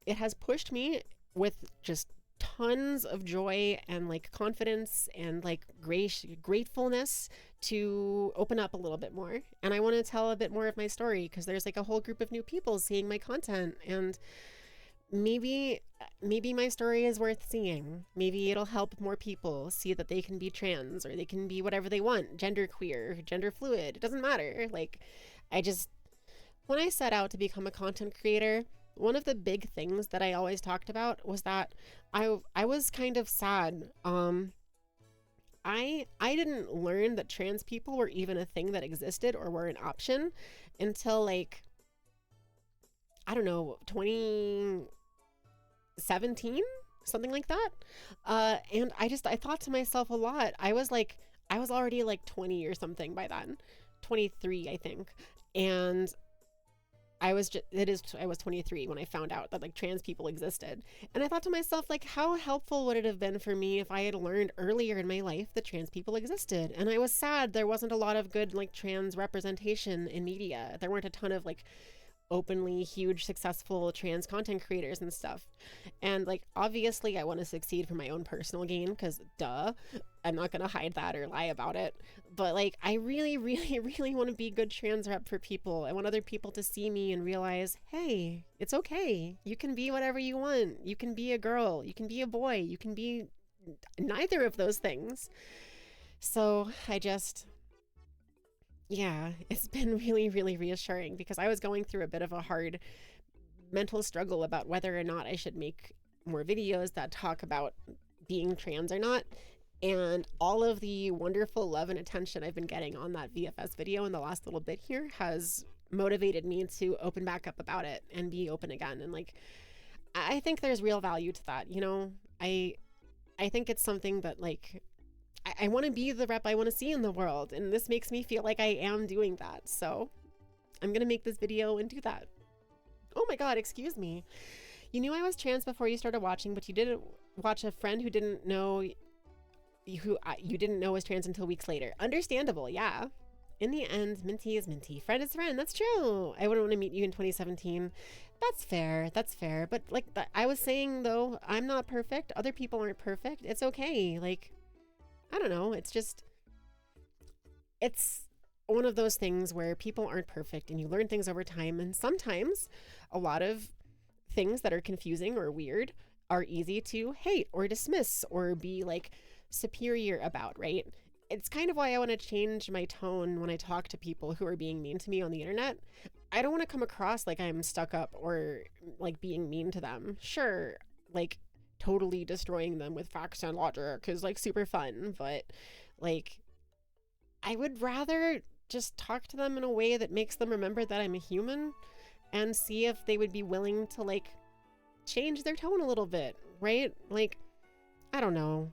it has pushed me with just tons of joy and like confidence and like gratefulness to open up a little bit more. And I want to tell a bit more of my story because there's like a whole group of new people seeing my content, and maybe my story is worth seeing. Maybe it'll help more people see that they can be trans, or they can be whatever they want, gender queer, gender fluid, it doesn't matter. Like, when I set out to become a content creator, one of the big things that I always talked about was that I was kind of sad. I didn't learn that trans people were even a thing that existed or were an option until like, I don't know, 2017, something like that. And I thought to myself a lot. I was already like 20 or something by then, 23, I think. And I was 23 when I found out that like trans people existed. And I thought to myself, like, how helpful would it have been for me if I had learned earlier in my life that trans people existed? And I was sad there wasn't a lot of good like trans representation in media. There weren't a ton of like openly huge successful trans content creators and stuff. And like, obviously I want to succeed for my own personal gain, because duh, I'm not gonna hide that or lie about it. But like, I really want to be good trans rep for people. I want other people to see me and realize, hey, it's okay, you can be whatever you want. You can be a girl, you can be a boy, you can be neither of those things. So yeah, it's been really reassuring, because I was going through a bit of a hard mental struggle about whether or not I should make more videos that talk about being trans or not. And all of the wonderful love and attention I've been getting on that VFS video in the last little bit here has motivated me to open back up about it and be open again. And like, I think there's real value to that, you know? I think it's something that like, I want to be the rep I want to see in the world, and this makes me feel like I am doing that. So I'm going to make this video and do that. Oh my God, excuse me. You knew I was trans before you started watching, but you didn't watch a friend who didn't know you didn't know was trans until weeks later. Understandable, yeah. In the end, Minty is Minty. Friend is friend. That's true. I wouldn't want to meet you in 2017. That's fair. But like I was saying though, I'm not perfect. Other people aren't perfect. It's okay. Like, I don't know. It's one of those things where people aren't perfect and you learn things over time. And sometimes a lot of things that are confusing or weird are easy to hate or dismiss or be like superior about, right? It's kind of why I want to change my tone when I talk to people who are being mean to me on the internet. I don't want to come across like I'm stuck up or like being mean to them. Sure, like totally destroying them with facts and logic is like super fun, but like I would rather just talk to them in a way that makes them remember that I'm a human and see if they would be willing to like change their tone a little bit, right? Like, I don't know.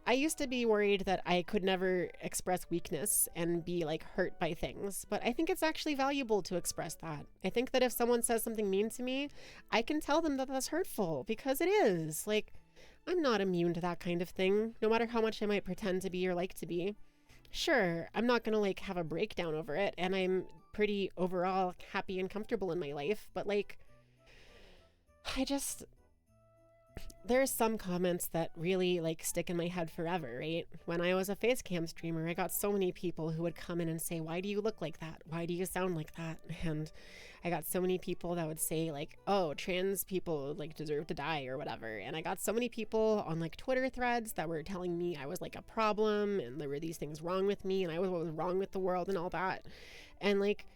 I used to be worried that I could never express weakness and be like hurt by things, but I think it's actually valuable to express that. I think that if someone says something mean to me, I can tell them that that's hurtful, because it is. Like, I'm not immune to that kind of thing, no matter how much I might pretend to be or like to be. Sure, I'm not gonna like have a breakdown over it, and I'm pretty overall happy and comfortable in my life, but like, there's some comments that really like stick in my head forever, right? When I was a face cam streamer, I got so many people who would come in and say, why do you look like that? Why do you sound like that? And I got so many people that would say like, oh, trans people like deserve to die or whatever. And I got so many people on like Twitter threads that were telling me I was like a problem and there were these things wrong with me and I was what was wrong with the world and all that. And like,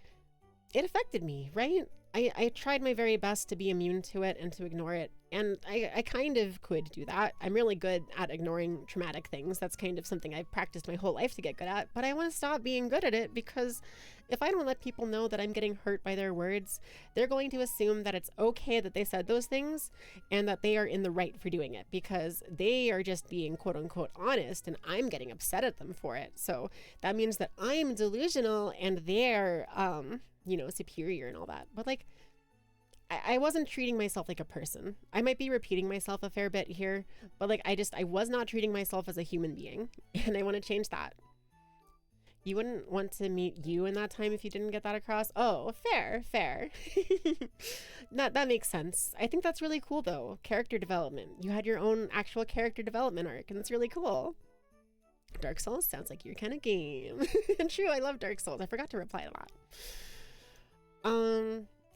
it affected me, right? I tried my very best to be immune to it and to ignore it. And I kind of could do that. I'm really good at ignoring traumatic things. That's kind of something I've practiced my whole life to get good at. But I want to stop being good at it because if I don't let people know that I'm getting hurt by their words, they're going to assume that it's okay that they said those things and that they are in the right for doing it because they are just being quote unquote honest and I'm getting upset at them for it. So that means that I'm delusional and they're, superior and all that. But like, I wasn't treating myself like a person. I might be repeating myself a fair bit here, but like, I was not treating myself as a human being and I want to change that. You wouldn't want to meet you in that time if you didn't get that across. Oh, fair. That makes sense. I think that's really cool though. Character development. You had your own actual character development arc and it's really cool. Dark Souls sounds like your kind of game. And true, I love Dark Souls. I forgot to reply to that.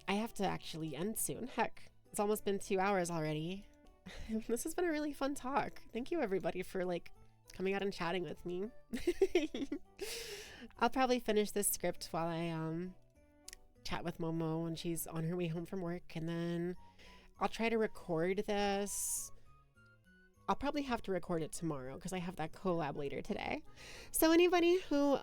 I have to actually end soon. Heck, it's almost been 2 hours already. This has been a really fun talk. Thank you everybody for like coming out and chatting with me. I'll probably finish this script while I chat with Momo when she's on her way home from work, and then I'll try to record this. I'll probably have to record it tomorrow because I have that collab later today. So anybody who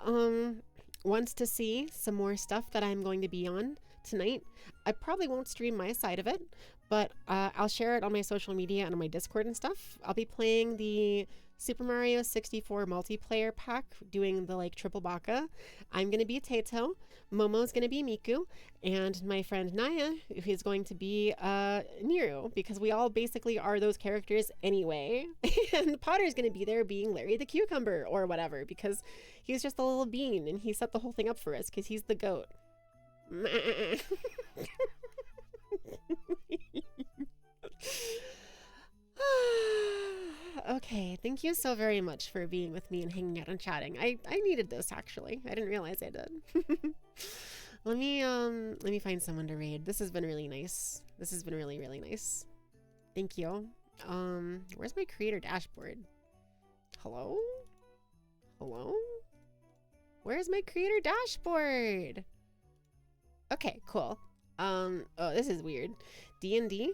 wants to see some more stuff that I'm going to be on tonight, I probably won't stream my side of it, but I'll share it on my social media and on my Discord and stuff. I'll be playing the Super Mario 64 multiplayer pack, doing the like triple baka. I'm going to be Taito, Momo's going to be Miku, and my friend Naya, who's going to be Niru, because we all basically are those characters anyway. And Potter's going to be there being Larry the Cucumber or whatever, because he's just a little bean and he set the whole thing up for us because he's the goat. Okay, thank you so very much for being with me and hanging out and chatting. I needed this actually. I didn't realize I did. Let me find someone to raid. This has been really nice. This has been really, really nice. Thank you. Where's my creator dashboard? Hello? Hello? Where's my creator dashboard? Okay, cool. Oh, this is weird. D&D?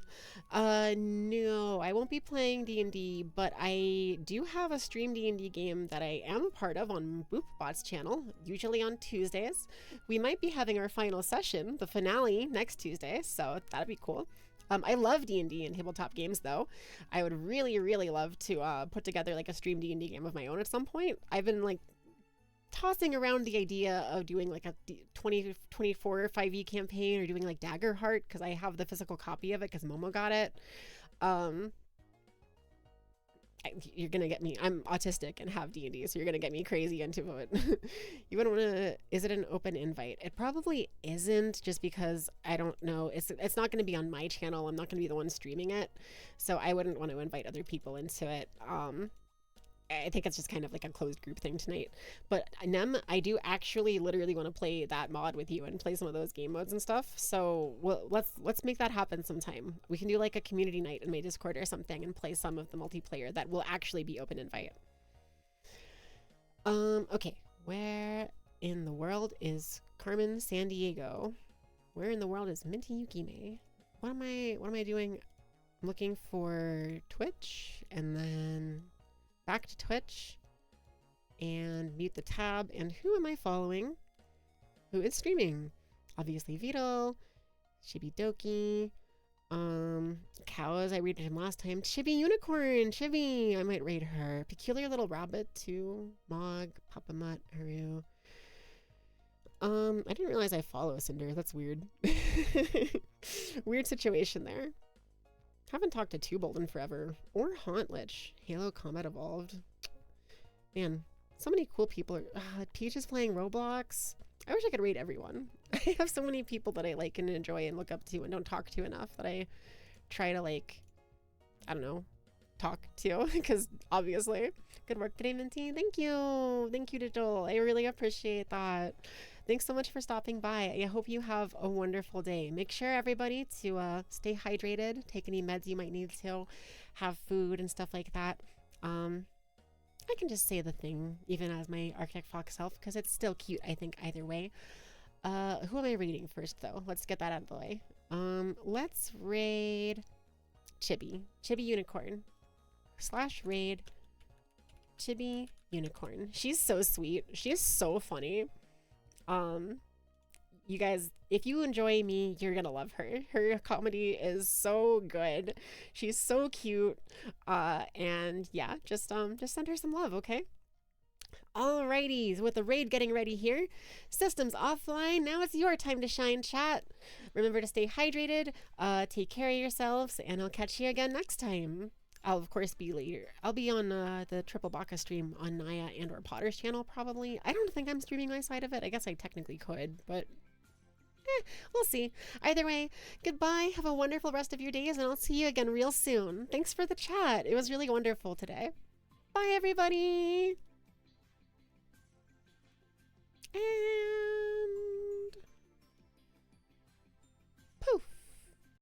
No, I won't be playing D&D, but I do have a stream D&D game that I am a part of on BoopBot's channel, usually on Tuesdays. We might be having our final session, the finale, next Tuesday, so that'd be cool. I love D&D and tabletop games though. I would really, really love to put together like a stream D&D game of my own at some point. I've been like tossing around the idea of doing like a 2024 5e campaign or doing like Daggerheart because I have the physical copy of it because Momo got it. You're gonna get me. I'm autistic and have D&D, so you're gonna get me crazy into it. You wouldn't want to. Is it an open invite? It probably isn't, just because I don't know. It's not gonna be on my channel. I'm not gonna be the one streaming it, so I wouldn't want to invite other people into it. I think it's just kind of like a closed group thing tonight. But Nem, I do actually literally want to play that mod with you and play some of those game modes and stuff. So let's make that happen sometime. We can do like a community night in my Discord or something and play some of the multiplayer that will actually be open invite. Okay, where in the world is Carmen Sandiego? Where in the world is Minty Yukime? What am I doing? I'm looking for Twitch and then back to Twitch and mute the tab. And who am I following? Who is streaming? Obviously Vidal, Shibidoki, Cows, I raided him last time. Chibi Unicorn, Chibi, I might raid her. Peculiar Little Rabbit too. Mog, Papa Mutt, Haru. I didn't realize I follow Cinder. That's weird. Weird situation there. Haven't talked to Tubald in forever. Or Hauntlich. Halo Combat Evolved. Man, so many cool people. Peach is playing Roblox. I wish I could rate everyone. I have so many people that I like and enjoy and look up to and don't talk to enough that I try to like, I don't know, talk to, because obviously. Good work today, Minty. Thank you. Thank you, Digital. I really appreciate that. Thanks so much for stopping by. I hope you have a wonderful day. Make sure, everybody, to stay hydrated, take any meds you might need to, have food and stuff like that. I can just say the thing, even as my Arctic Fox self, because it's still cute, I think, either way. Who am I raiding first, though? Let's get that out of the way. Let's raid Chibi. Chibi Unicorn. / raid Chibi Unicorn. She's so sweet. She is so funny. You guys, if you enjoy me, you're gonna love her. Her comedy is so good. She's so cute. And yeah, just send her some love, okay? Alrighty, with the raid getting ready here, systems offline, now it's your time to shine, chat. Remember to stay hydrated, take care of yourselves, and I'll catch you again next time. I'll of course be later. I'll be on the Triple Baka stream on Naya and or Potter's channel probably. I don't think I'm streaming my side of it. I guess I technically could, but we'll see. Either way, goodbye. Have a wonderful rest of your days, and I'll see you again real soon. Thanks for the chat. It was really wonderful today. Bye, everybody. And